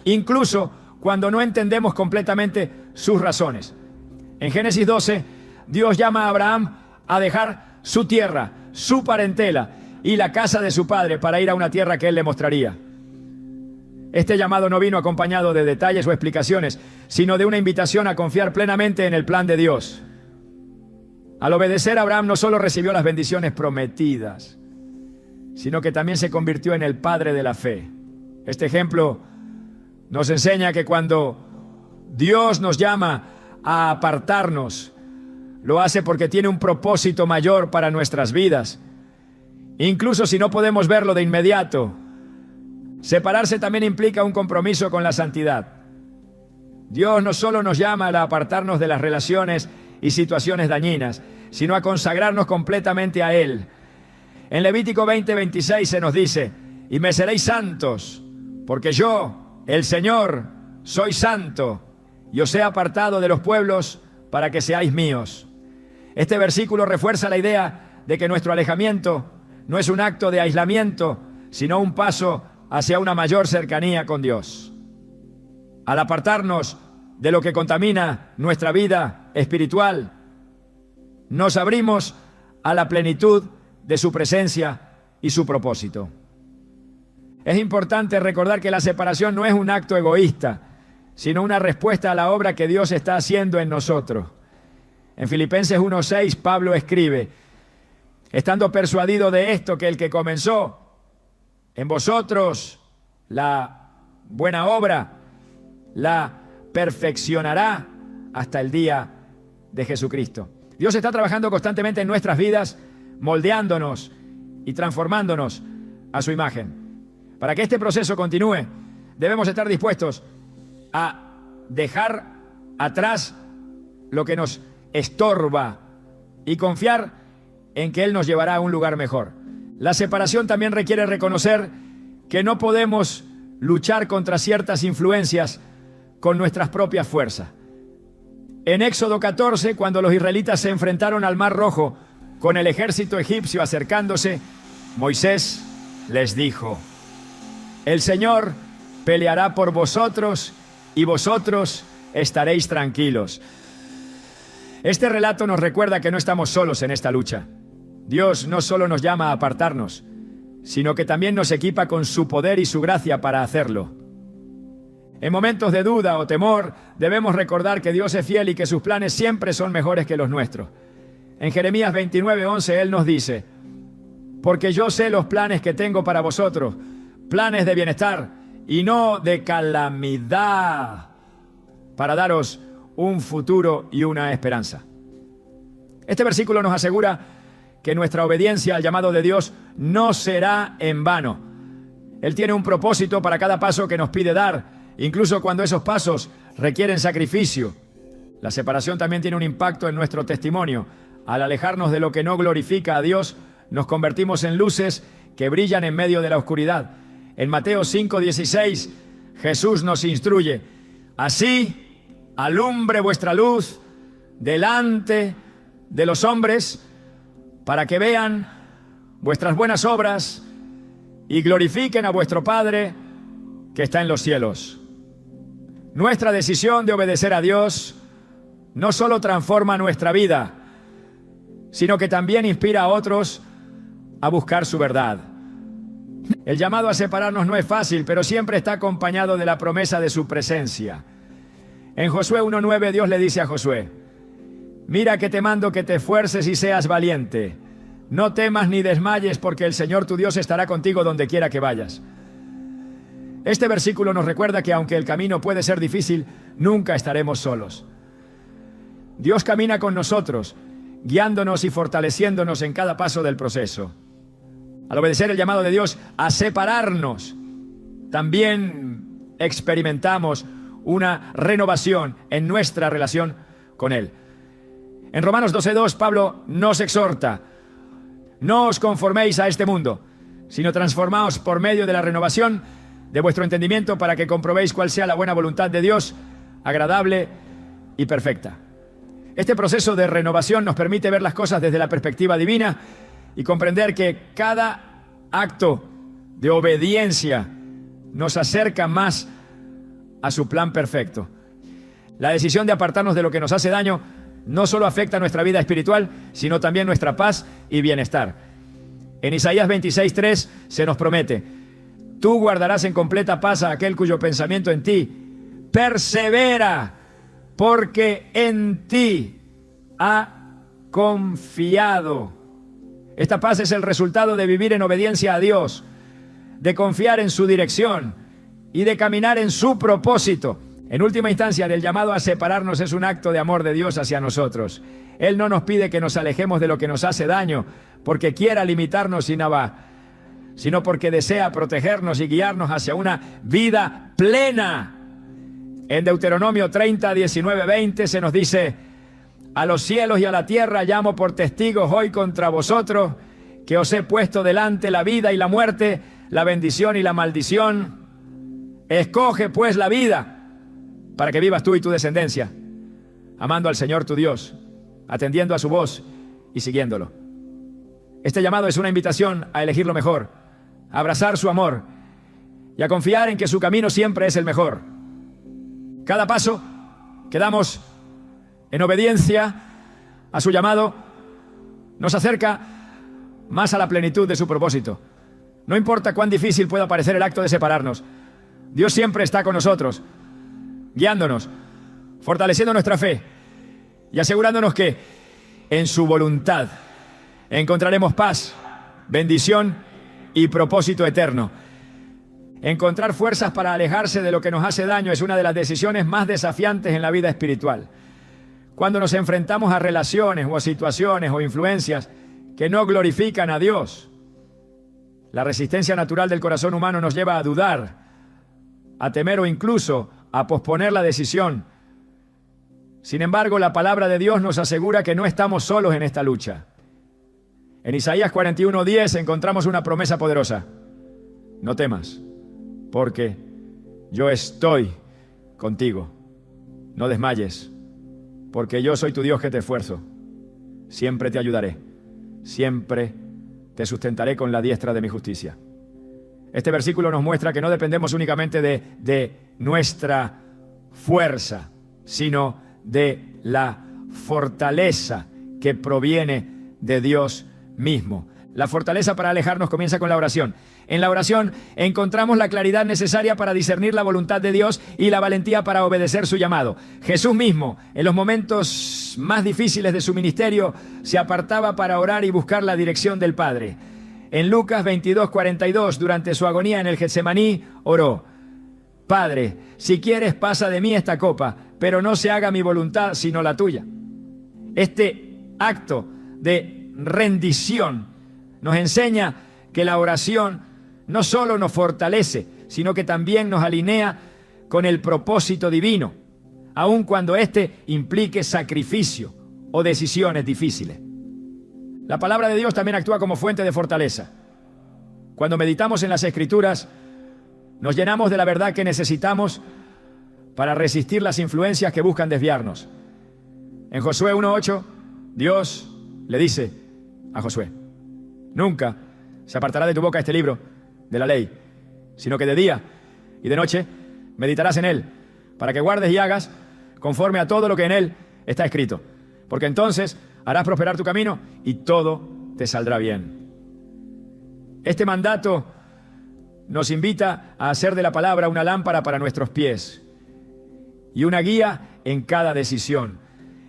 incluso cuando no entendemos completamente sus razones. En Génesis 12, Dios llama a Abraham a dejar su tierra, su parentela y la casa de su padre para ir a una tierra que él le mostraría. Este llamado no vino acompañado de detalles o explicaciones, sino de una invitación a confiar plenamente en el plan de Dios. Al obedecer, Abraham no solo recibió las bendiciones prometidas, sino que también se convirtió en el padre de la fe. Este ejemplo nos enseña que cuando Dios nos llama a apartarnos, lo hace porque tiene un propósito mayor para nuestras vidas. Incluso si no podemos verlo de inmediato, separarse también implica un compromiso con la santidad. Dios no solo nos llama a apartarnos de las relaciones y situaciones dañinas, sino a consagrarnos completamente a Él. En Levítico 20, 26 se nos dice: y me seréis santos, porque yo, el Señor, soy santo, y os he apartado de los pueblos para que seáis míos. Este versículo refuerza la idea de que nuestro alejamiento no es un acto de aislamiento, sino un paso hacia una mayor cercanía con Dios. Al apartarnos de lo que contamina nuestra vida espiritual, nos abrimos a la plenitud de su presencia y su propósito. Es importante recordar que la separación no es un acto egoísta, sino una respuesta a la obra que Dios está haciendo en nosotros. En Filipenses 1:6, Pablo escribe: estando persuadido de esto, que el que comenzó en vosotros la buena obra, la perfeccionará hasta el día de Jesucristo. Dios está trabajando constantemente en nuestras vidas, moldeándonos y transformándonos a su imagen. Para que este proceso continúe, debemos estar dispuestos a dejar atrás lo que nos estorba y confiar en que Él nos llevará a un lugar mejor. La separación también requiere reconocer que no podemos luchar contra ciertas influencias con nuestras propias fuerzas. En Éxodo 14, cuando los israelitas se enfrentaron al Mar Rojo con el ejército egipcio acercándose, Moisés les dijo: el Señor peleará por vosotros y vosotros estaréis tranquilos. Este relato nos recuerda que no estamos solos en esta lucha. Dios no solo nos llama a apartarnos, sino que también nos equipa con su poder y su gracia para hacerlo. En momentos de duda o temor, debemos recordar que Dios es fiel y que sus planes siempre son mejores que los nuestros. En Jeremías 29:11 Él nos dice: porque yo sé los planes que tengo para vosotros, planes de bienestar y no de calamidad, para daros un futuro y una esperanza. Este versículo nos asegura que nuestra obediencia al llamado de Dios no será en vano. Él tiene un propósito para cada paso que nos pide dar, incluso cuando esos pasos requieren sacrificio. La separación también tiene un impacto en nuestro testimonio. Al alejarnos de lo que no glorifica a Dios, nos convertimos en luces que brillan en medio de la oscuridad. En Mateo 5:16, Jesús nos instruye: así alumbre vuestra luz delante de los hombres, para que vean vuestras buenas obras y glorifiquen a vuestro Padre que está en los cielos. Nuestra decisión de obedecer a Dios no solo transforma nuestra vida, sino que también inspira a otros a buscar su verdad. El llamado a separarnos no es fácil, pero siempre está acompañado de la promesa de su presencia. En Josué 1:9 Dios le dice a Josué: mira que te mando que te esfuerces y seas valiente. No temas ni desmayes, porque el Señor tu Dios estará contigo donde quiera que vayas. Este versículo nos recuerda que aunque el camino puede ser difícil, nunca estaremos solos. Dios camina con nosotros, guiándonos y fortaleciéndonos en cada paso del proceso. Al obedecer el llamado de Dios a separarnos, también experimentamos una renovación en nuestra relación con Él. En Romanos 12:2, Pablo nos exhorta: no os conforméis a este mundo, sino transformaos por medio de la renovación de vuestro entendimiento, para que comprobéis cuál sea la buena voluntad de Dios, agradable y perfecta. Este proceso de renovación nos permite ver las cosas desde la perspectiva divina y comprender que cada acto de obediencia nos acerca más a su plan perfecto. La decisión de apartarnos de lo que nos hace daño no solo afecta nuestra vida espiritual, sino también nuestra paz y bienestar. En Isaías 26:3 se nos promete: tú guardarás en completa paz a aquel cuyo pensamiento en ti persevera, porque en ti ha confiado. Esta paz es el resultado de vivir en obediencia a Dios, de confiar en su dirección y de caminar en su propósito. En última instancia, el llamado a separarnos es un acto de amor de Dios hacia nosotros. Él no nos pide que nos alejemos de lo que nos hace daño porque quiera limitarnos sin nada, sino porque desea protegernos y guiarnos hacia una vida plena. En Deuteronomio 30, 19, 20 se nos dice: a los cielos y a la tierra llamo por testigos hoy contra vosotros, que os he puesto delante la vida y la muerte, la bendición y la maldición. Escoge pues la vida, para que vivas tú y tu descendencia, amando al Señor tu Dios, atendiendo a su voz y siguiéndolo. Este llamado es una invitación a elegir lo mejor, a abrazar su amor y a confiar en que su camino siempre es el mejor. Cada paso que damos en obediencia a su llamado nos acerca más a la plenitud de su propósito. No importa cuán difícil pueda parecer el acto de separarnos, Dios siempre está con nosotros, guiándonos, fortaleciendo nuestra fe y asegurándonos que en su voluntad encontraremos paz, bendición y propósito eterno. Encontrar fuerzas para alejarse de lo que nos hace daño es una de las decisiones más desafiantes en la vida espiritual. Cuando nos enfrentamos a relaciones o a situaciones o influencias que no glorifican a Dios, la resistencia natural del corazón humano nos lleva a dudar, a temer o incluso a posponer la decisión. Sin embargo, la palabra de Dios nos asegura que no estamos solos en esta lucha. En Isaías 41:10 encontramos una promesa poderosa: no temas, porque yo estoy contigo. No desmayes, porque yo soy tu Dios que te esfuerzo. Siempre te ayudaré, siempre te sustentaré con la diestra de mi justicia. Este versículo nos muestra que no dependemos únicamente de nuestra fuerza, sino de la fortaleza que proviene de Dios mismo. La fortaleza para alejarnos comienza con la oración. En la oración encontramos la claridad necesaria para discernir la voluntad de Dios y la valentía para obedecer su llamado. Jesús mismo, en los momentos más difíciles de su ministerio, se apartaba para orar y buscar la dirección del Padre. En Lucas 22:42, durante su agonía en el Getsemaní, oró: Padre, si quieres, pasa de mí esta copa, pero no se haga mi voluntad sino la tuya. Este acto de rendición nos enseña que la oración no solo nos fortalece, sino que también nos alinea con el propósito divino. aun cuando éste implique sacrificio o decisiones difíciles. La palabra de Dios también actúa como fuente de fortaleza. Cuando meditamos en las Escrituras, nos llenamos de la verdad que necesitamos para resistir las influencias que buscan desviarnos. En Josué 1:8, Dios le dice a Josué: nunca se apartará de tu boca este libro de la ley, sino que de día y de noche meditarás en él, para que guardes y hagas conforme a todo lo que en él está escrito, porque entonces harás prosperar tu camino y todo te saldrá bien. Este mandato nos invita a hacer de la palabra una lámpara para nuestros pies y una guía en cada decisión,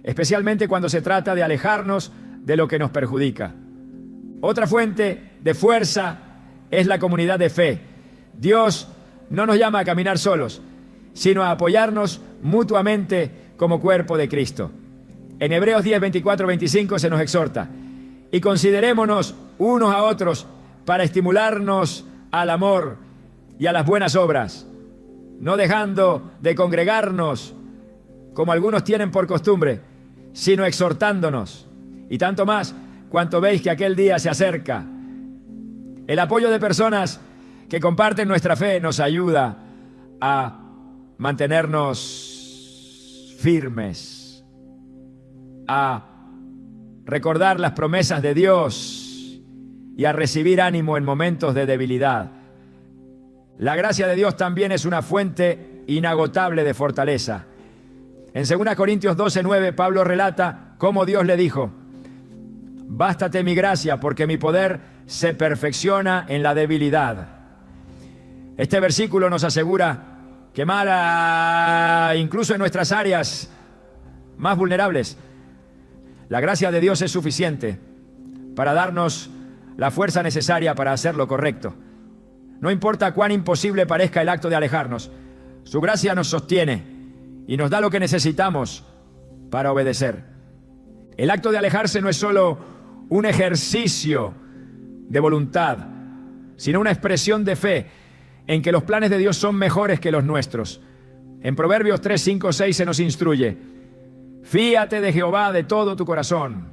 especialmente cuando se trata de alejarnos de lo que nos perjudica. Otra fuente de fuerza es la comunidad de fe. Dios no nos llama a caminar solos, sino a apoyarnos mutuamente como cuerpo de Cristo. En Hebreos 10, 24, 25 se nos exhorta: y considerémonos unos a otros para estimularnos al amor y a las buenas obras, no dejando de congregarnos como algunos tienen por costumbre, sino exhortándonos, y tanto más cuanto veis que aquel día se acerca. El apoyo de personas que comparten nuestra fe nos ayuda a mantenernos firmes, a recordar las promesas de Dios y a recibir ánimo en momentos de debilidad. La gracia de Dios también es una fuente inagotable de fortaleza. En 2 Corintios 12:9, Pablo relata cómo Dios le dijo: bástate mi gracia, porque mi poder se perfecciona en la debilidad. Este versículo nos asegura que incluso en nuestras áreas más vulnerables, la gracia de Dios es suficiente para darnos la fuerza necesaria para hacer lo correcto. No importa cuán imposible parezca el acto de alejarnos, su gracia nos sostiene y nos da lo que necesitamos para obedecer. El acto de alejarse no es solo un ejercicio de voluntad, sino una expresión de fe en que los planes de Dios son mejores que los nuestros. En Proverbios 3, 5, 6 se nos instruye: fíate de Jehová de todo tu corazón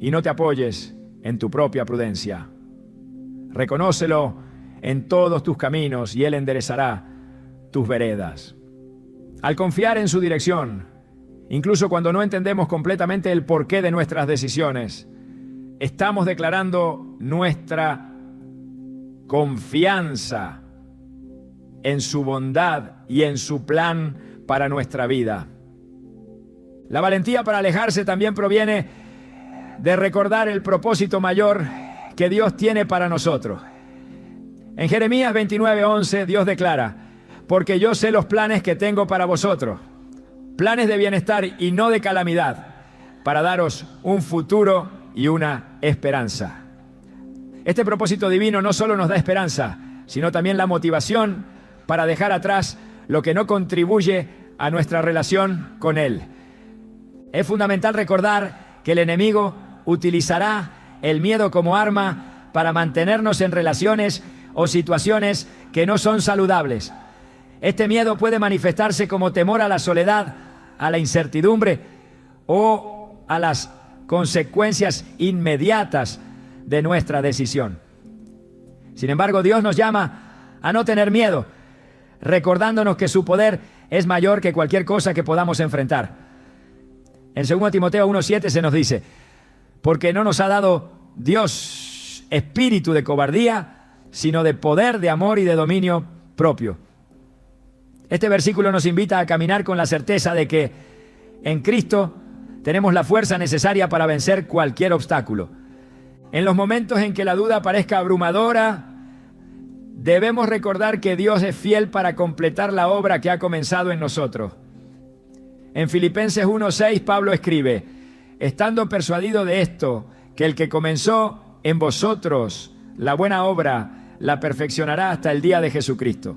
y no te apoyes en tu propia prudencia. Reconócelo en todos tus caminos y Él enderezará tus veredas. Al confiar en su dirección, incluso cuando no entendemos completamente el porqué de nuestras decisiones, estamos declarando nuestra confianza en su bondad y en su plan para nuestra vida. La valentía para alejarse también proviene de recordar el propósito mayor que Dios tiene para nosotros. En Jeremías 29:11, Dios declara: porque yo sé los planes que tengo para vosotros, planes de bienestar y no de calamidad, para daros un futuro y una esperanza. Este propósito divino no solo nos da esperanza, sino también la motivación para dejar atrás lo que no contribuye a nuestra relación con Él. Es fundamental recordar que el enemigo utilizará el miedo como arma para mantenernos en relaciones o situaciones que no son saludables. Este miedo puede manifestarse como temor a la soledad, a la incertidumbre o a las consecuencias inmediatas de nuestra decisión. Sin embargo, Dios nos llama a no tener miedo, recordándonos que su poder es mayor que cualquier cosa que podamos enfrentar. En 2 Timoteo 1:7 se nos dice: porque no nos ha dado Dios espíritu de cobardía, sino de poder, de amor y de dominio propio. Este versículo nos invita a caminar con la certeza de que en Cristo tenemos la fuerza necesaria para vencer cualquier obstáculo. En los momentos en que la duda parezca abrumadora, debemos recordar que Dios es fiel para completar la obra que ha comenzado en nosotros. En Filipenses 1:6, Pablo escribe: estando persuadido de esto, que el que comenzó en vosotros la buena obra, la perfeccionará hasta el día de Jesucristo.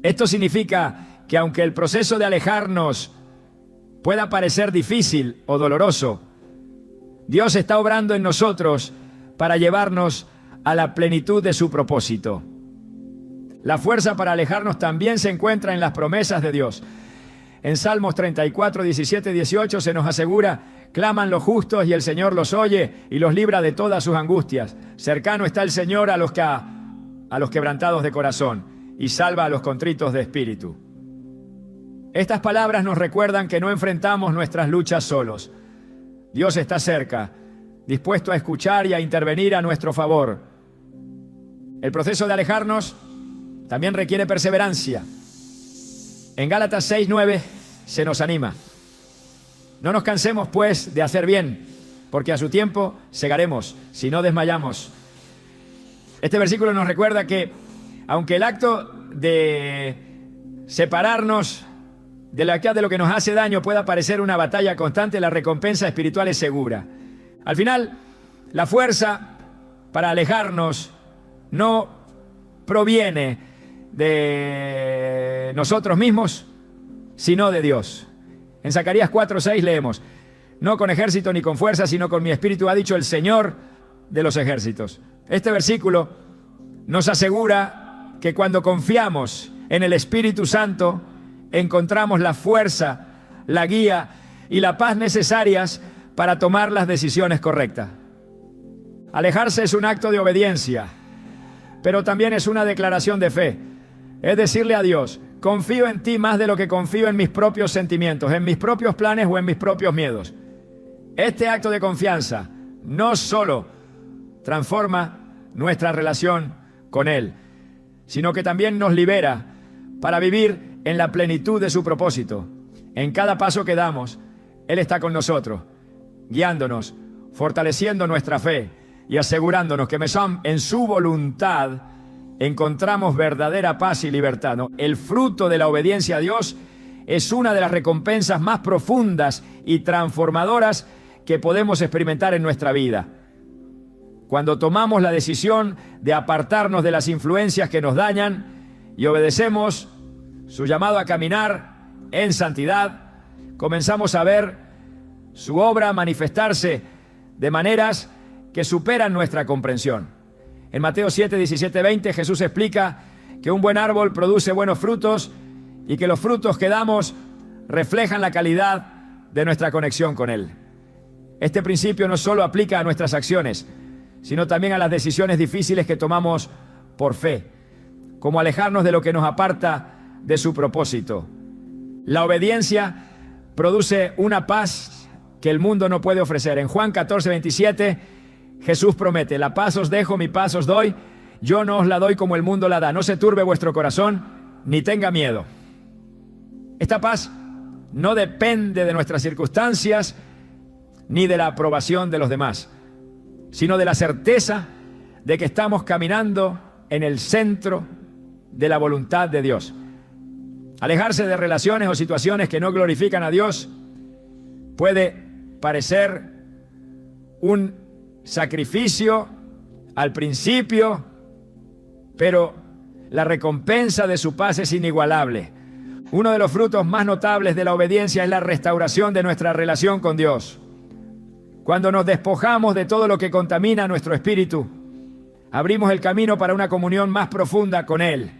Esto significa que aunque el proceso de alejarnos pueda parecer difícil o doloroso, Dios está obrando en nosotros para llevarnos a la plenitud de su propósito. La fuerza para alejarnos también se encuentra en las promesas de Dios. En Salmos 34, 17, 18 se nos asegura: claman los justos y el Señor los oye y los libra de todas sus angustias. Cercano está el Señor a los quebrantados de corazón y salva a los contritos de espíritu. Estas palabras nos recuerdan que no enfrentamos nuestras luchas solos. Dios está cerca, dispuesto a escuchar y a intervenir a nuestro favor. El proceso de alejarnos también requiere perseverancia. En Gálatas 6, 9 se nos anima: no nos cansemos pues de hacer bien, porque a su tiempo segaremos, si no desmayamos. Este versículo nos recuerda que, aunque el acto de separarnos de lo que nos hace daño pueda parecer una batalla constante, la recompensa espiritual es segura. Al final, la fuerza para alejarnos no proviene de nosotros mismos, sino de Dios. En Zacarías 4:6 leemos: no con ejército ni con fuerza, sino con mi espíritu, ha dicho el Señor de los ejércitos. Este versículo nos asegura que cuando confiamos en el Espíritu Santo, encontramos la fuerza, la guía y la paz necesarias para tomar las decisiones correctas. Alejarse es un acto de obediencia, pero también es una declaración de fe. Es decirle a Dios: confío en ti más de lo que confío en mis propios sentimientos, en mis propios planes o en mis propios miedos. Este acto de confianza no solo transforma nuestra relación con Él, sino que también nos libera para vivir en la plenitud de su propósito. En cada paso que damos, Él está con nosotros, guiándonos, fortaleciendo nuestra fe y asegurándonos que en su voluntad encontramos verdadera paz y libertad, ¿no? El fruto de la obediencia a Dios es una de las recompensas más profundas y transformadoras que podemos experimentar en nuestra vida. Cuando tomamos la decisión de apartarnos de las influencias que nos dañan y obedecemos su llamado a caminar en santidad, comenzamos a ver su obra manifestarse de maneras que superan nuestra comprensión. En Mateo 7, 17, 20 Jesús explica que un buen árbol produce buenos frutos y que los frutos que damos reflejan la calidad de nuestra conexión con Él. Este principio no solo aplica a nuestras acciones, sino también a las decisiones difíciles que tomamos por fe, como alejarnos de lo que nos aparta de su propósito. La obediencia produce una paz que el mundo no puede ofrecer. En Juan 14, 27, Jesús promete: la paz os dejo, mi paz os doy, yo no os la doy como el mundo la da. No se turbe vuestro corazón, ni tenga miedo. Esta paz no depende de nuestras circunstancias, ni de la aprobación de los demás, sino de la certeza de que estamos caminando en el centro de la voluntad de Dios. Alejarse de relaciones o situaciones que no glorifican a Dios puede parecer un sacrificio al principio, pero la recompensa de su paz es inigualable. Uno de los frutos más notables de la obediencia es la restauración de nuestra relación con Dios. Cuando nos despojamos de todo lo que contamina nuestro espíritu, abrimos el camino para una comunión más profunda con Él.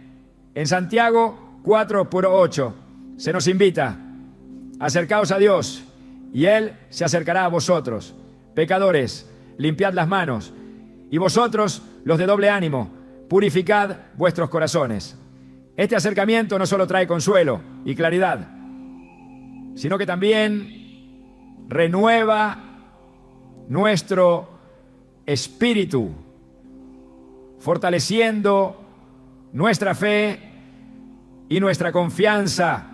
En Santiago 4:8 se nos invita: acercaos a Dios y Él se acercará a vosotros. Pecadores, limpiad las manos, y vosotros, los de doble ánimo, purificad vuestros corazones. Este acercamiento no solo trae consuelo y claridad, sino que también renueva nuestro espíritu, fortaleciendo nuestra fe y nuestra confianza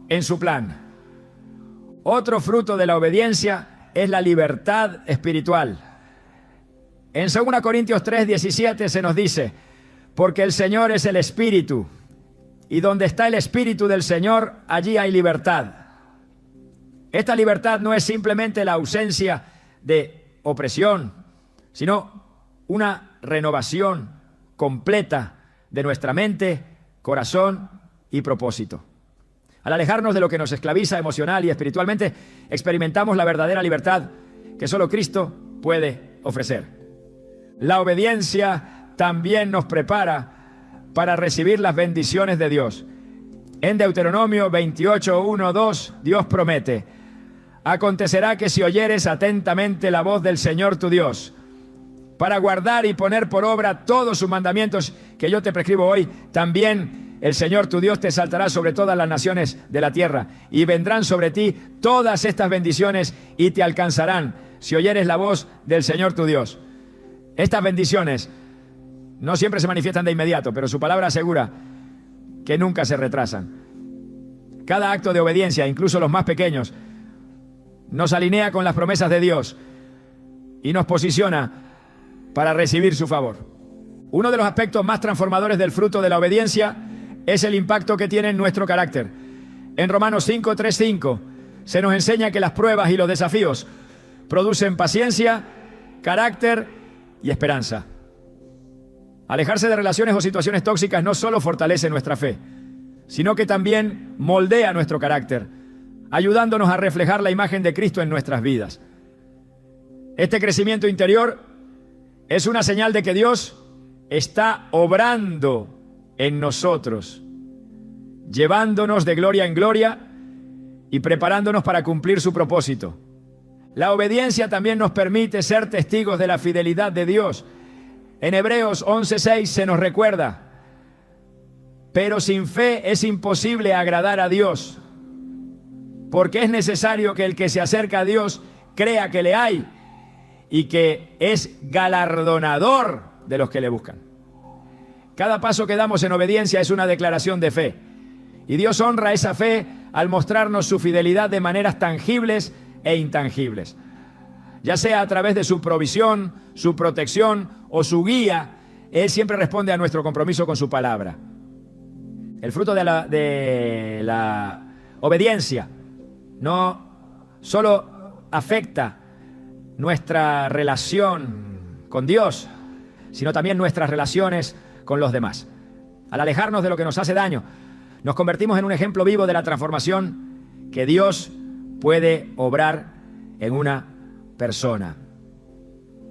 en su plan. Otro fruto de la obediencia es la libertad espiritual. En 2 Corintios 3:17 se nos dice: porque el Señor es el Espíritu, y donde está el Espíritu del Señor, allí hay libertad. Esta libertad no es simplemente la ausencia de opresión, sino una renovación completa de nuestra mente, corazón y propósito. Al alejarnos de lo que nos esclaviza emocional y espiritualmente, experimentamos la verdadera libertad que solo Cristo puede ofrecer. La obediencia también nos prepara para recibir las bendiciones de Dios. En Deuteronomio 28, 1, 2, Dios promete: acontecerá que si oyeres atentamente la voz del Señor tu Dios, para guardar y poner por obra todos sus mandamientos que yo te prescribo hoy, también el Señor tu Dios te exaltará sobre todas las naciones de la tierra, y vendrán sobre ti todas estas bendiciones y te alcanzarán si oyeres la voz del Señor tu Dios. Estas bendiciones no siempre se manifiestan de inmediato, pero su palabra asegura que nunca se retrasan. Cada acto de obediencia, incluso los más pequeños, nos alinea con las promesas de Dios y nos posiciona para recibir su favor. Uno de los aspectos más transformadores del fruto de la obediencia es el impacto que tiene en nuestro carácter. En Romanos 5, 3, 5 se nos enseña que las pruebas y los desafíos producen paciencia, carácter y esperanza. Alejarse de relaciones o situaciones tóxicas no solo fortalece nuestra fe, sino que también moldea nuestro carácter, ayudándonos a reflejar la imagen de Cristo en nuestras vidas. Este crecimiento interior es una señal de que Dios está obrando en nosotros, llevándonos de gloria en gloria y preparándonos para cumplir su propósito. La obediencia también nos permite ser testigos de la fidelidad de Dios. En Hebreos 11:6 se nos recuerda: pero sin fe es imposible agradar a Dios, porque es necesario que el que se acerca a Dios crea que le hay y que es galardonador de los que le buscan. Cada paso que damos en obediencia es una declaración de fe, y Dios honra esa fe al mostrarnos su fidelidad de maneras tangibles e intangibles, ya sea a través de su provisión, su protección o su guía. Él siempre responde a nuestro compromiso con su palabra. El fruto de la obediencia no solo afecta nuestra relación con Dios, sino también nuestras relaciones con los demás. Al alejarnos de lo que nos hace daño, nos convertimos en un ejemplo vivo de la transformación que Dios puede obrar en una persona.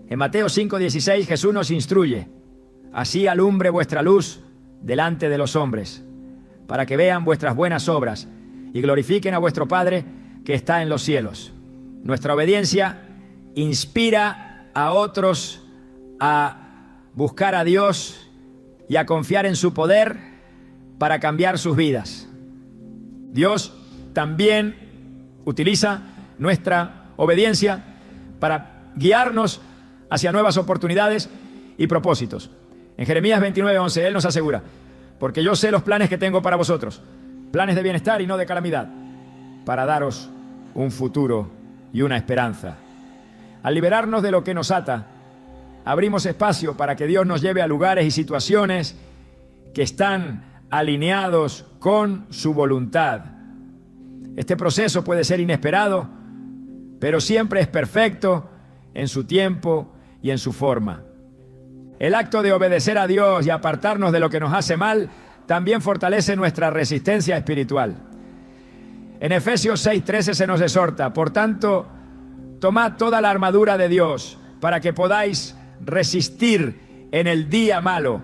En Mateo 5:16 Jesús nos instruye: así alumbre vuestra luz delante de los hombres, para que vean vuestras buenas obras y glorifiquen a vuestro Padre que está en los cielos. Nuestra obediencia inspira a otros a buscar a Dios y a confiar en su poder para cambiar sus vidas. Dios también utiliza nuestra obediencia para guiarnos hacia nuevas oportunidades y propósitos. En Jeremías 29:11 Él nos asegura: porque yo sé los planes que tengo para vosotros, planes de bienestar y no de calamidad, para daros un futuro y una esperanza. Al liberarnos de lo que nos ata, abrimos espacio para que Dios nos lleve a lugares y situaciones que están alineados con su voluntad. Este proceso puede ser inesperado, pero siempre es perfecto en su tiempo y en su forma. El acto de obedecer a Dios y apartarnos de lo que nos hace mal también fortalece nuestra resistencia espiritual. En Efesios 6:13 se nos exhorta: por tanto, tomad toda la armadura de Dios para que podáis resistir en el día malo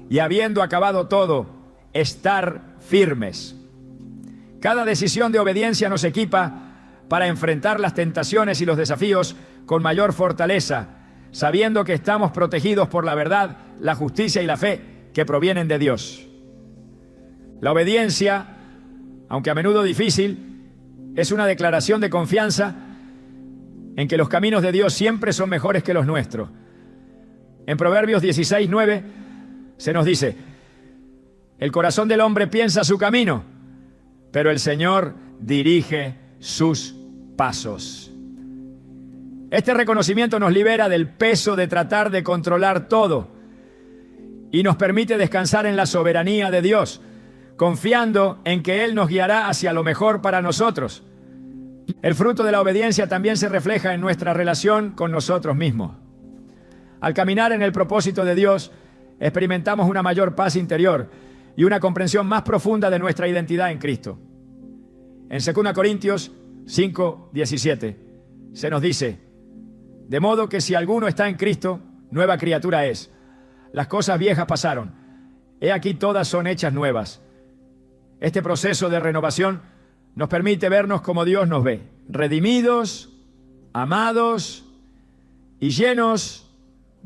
y, habiendo acabado todo, estar firmes. Cada decisión de obediencia nos equipa para enfrentar las tentaciones y los desafíos con mayor fortaleza, sabiendo que estamos protegidos por la verdad, la justicia y la fe que provienen de Dios. La obediencia, aunque a menudo difícil, es una declaración de confianza en que los caminos de Dios siempre son mejores que los nuestros. En Proverbios 16:9 se nos dice: el corazón del hombre piensa su camino, pero el Señor dirige sus pasos. Este reconocimiento nos libera del peso de tratar de controlar todo y nos permite descansar en la soberanía de Dios, confiando en que Él nos guiará hacia lo mejor para nosotros. El fruto de la obediencia también se refleja en nuestra relación con nosotros mismos. Al caminar en el propósito de Dios, experimentamos una mayor paz interior y una comprensión más profunda de nuestra identidad en Cristo. En 2 Corintios 5:17 se nos dice: de modo que si alguno está en Cristo, nueva criatura es. Las cosas viejas pasaron, he aquí todas son hechas nuevas. Este proceso de renovación nos permite vernos como Dios nos ve, redimidos, amados y llenos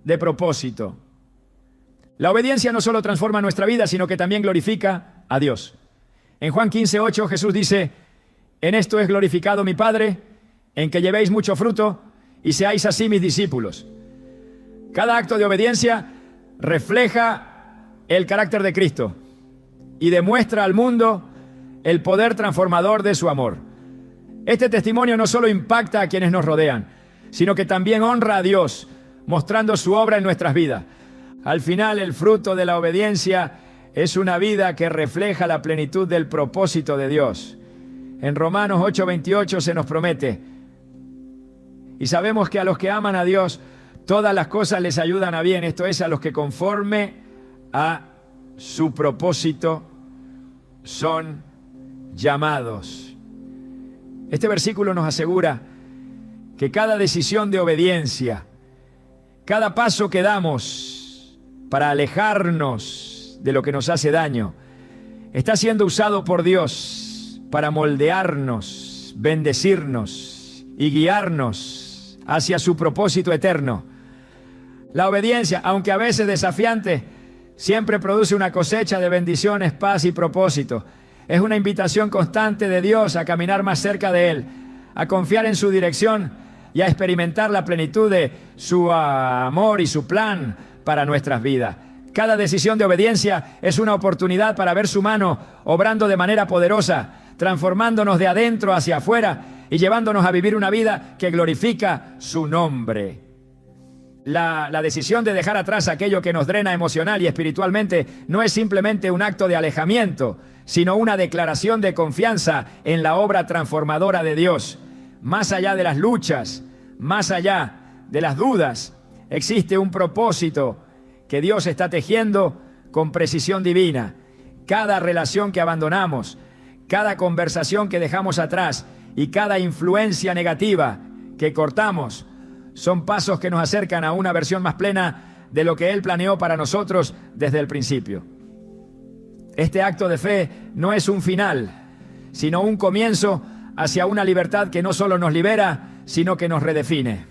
de propósito. La obediencia no solo transforma nuestra vida, sino que también glorifica a Dios. En Juan 15:8 Jesús dice: en esto es glorificado mi Padre, en que llevéis mucho fruto y seáis así mis discípulos. Cada acto de obediencia refleja el carácter de Cristo y demuestra al mundo el poder transformador de su amor. Este testimonio no solo impacta a quienes nos rodean, sino que también honra a Dios, mostrando su obra en nuestras vidas. Al final, el fruto de la obediencia es una vida que refleja la plenitud del propósito de Dios. En Romanos 8:28 se nos promete: y sabemos que a los que aman a Dios, todas las cosas les ayudan a bien, esto es, a los que conforme a su propósito son llamados. Este versículo nos asegura que cada decisión de obediencia, cada paso que damos para alejarnos de lo que nos hace daño, está siendo usado por Dios para moldearnos, bendecirnos y guiarnos hacia su propósito eterno. La obediencia, aunque a veces desafiante, siempre produce una cosecha de bendiciones, paz y propósito. Es una invitación constante de Dios a caminar más cerca de Él, a confiar en su dirección y a experimentar la plenitud de su amor y su plan para nuestras vidas. Cada decisión de obediencia es una oportunidad para ver su mano obrando de manera poderosa, transformándonos de adentro hacia afuera y llevándonos a vivir una vida que glorifica su nombre. La decisión de dejar atrás aquello que nos drena emocional y espiritualmente no es simplemente un acto de alejamiento, sino una declaración de confianza en la obra transformadora de Dios. Más allá de las luchas, más allá de las dudas, existe un propósito que Dios está tejiendo con precisión divina. Cada relación que abandonamos, cada conversación que dejamos atrás y cada influencia negativa que cortamos son pasos que nos acercan a una versión más plena de lo que Él planeó para nosotros desde el principio. Este acto de fe no es un final, sino un comienzo hacia una libertad que no solo nos libera, sino que nos redefine.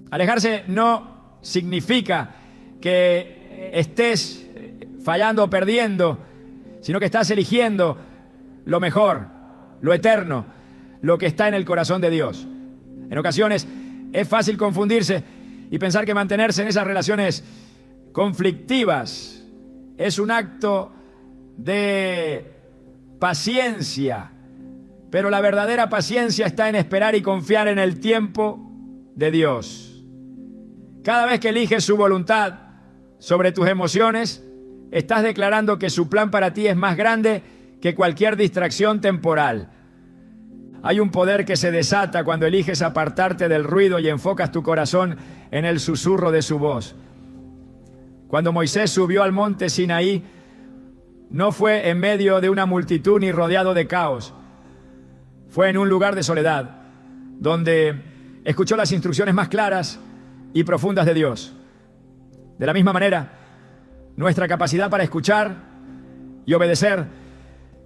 Alejarse no significa que estés fallando o perdiendo, sino que estás eligiendo lo mejor, lo eterno, lo que está en el corazón de Dios. En ocasiones es fácil confundirse y pensar que mantenerse en esas relaciones conflictivas es un acto de paciencia, pero la verdadera paciencia está en esperar y confiar en el tiempo de Dios. Cada vez que eliges su voluntad sobre tus emociones, estás declarando que su plan para ti es más grande que cualquier distracción temporal. Hay un poder que se desata cuando eliges apartarte del ruido y enfocas tu corazón en el susurro de su voz. Cuando Moisés subió al monte Sinaí, no fue en medio de una multitud ni rodeado de caos. Fue en un lugar de soledad, donde escuchó las instrucciones más claras y profundas de Dios. De la misma manera, nuestra capacidad para escuchar y obedecer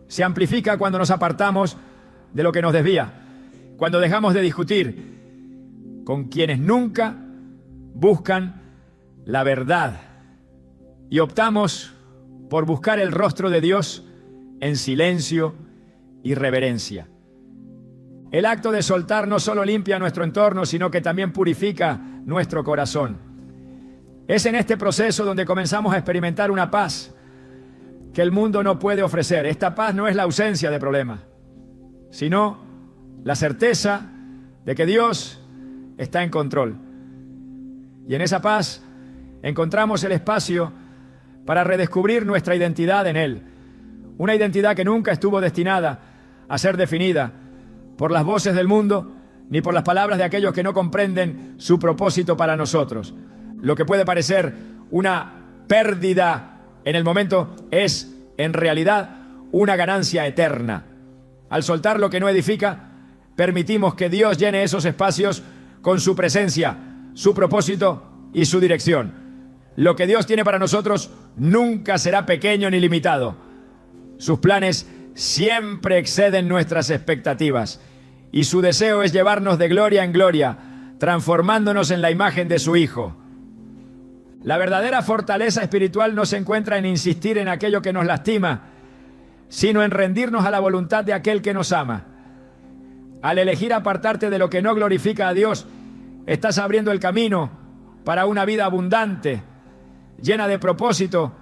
se amplifica cuando nos apartamos de lo que nos desvía, cuando dejamos de discutir con quienes nunca buscan la verdad y optamos por buscar el rostro de Dios en silencio y reverencia. El acto de soltar no solo limpia nuestro entorno, sino que también purifica nuestro corazón. Es en este proceso donde comenzamos a experimentar una paz que el mundo no puede ofrecer. Esta paz no es la ausencia de problemas, sino la certeza de que Dios está en control. Y en esa paz encontramos el espacio para redescubrir nuestra identidad en Él. Una identidad que nunca estuvo destinada a ser definida por las voces del mundo, ni por las palabras de aquellos que no comprenden su propósito para nosotros. Lo que puede parecer una pérdida en el momento es, en realidad, una ganancia eterna. Al soltar lo que no edifica, permitimos que Dios llene esos espacios con su presencia, su propósito y su dirección. Lo que Dios tiene para nosotros nunca será pequeño ni limitado. Sus planes siempre exceden nuestras expectativas y su deseo es llevarnos de gloria en gloria, transformándonos en la imagen de su Hijo. La verdadera fortaleza espiritual no se encuentra en insistir en aquello que nos lastima, sino en rendirnos a la voluntad de aquel que nos ama. Al elegir apartarte de lo que no glorifica a Dios, estás abriendo el camino para una vida abundante, llena de propósito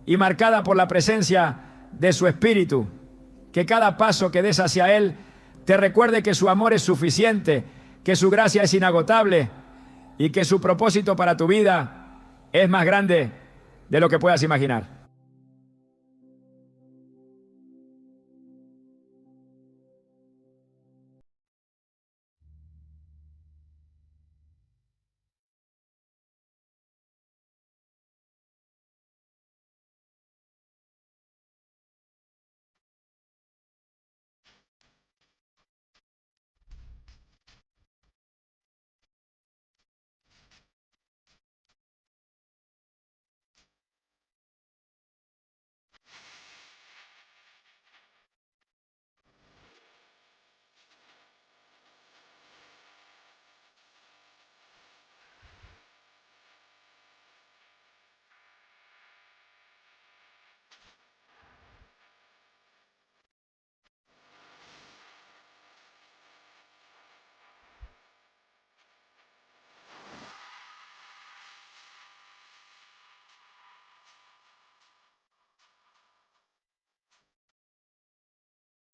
y marcada por la presencia de su Espíritu. Que cada paso que des hacia Él te recuerde que su amor es suficiente, que su gracia es inagotable y que su propósito para tu vida es más grande de lo que puedas imaginar.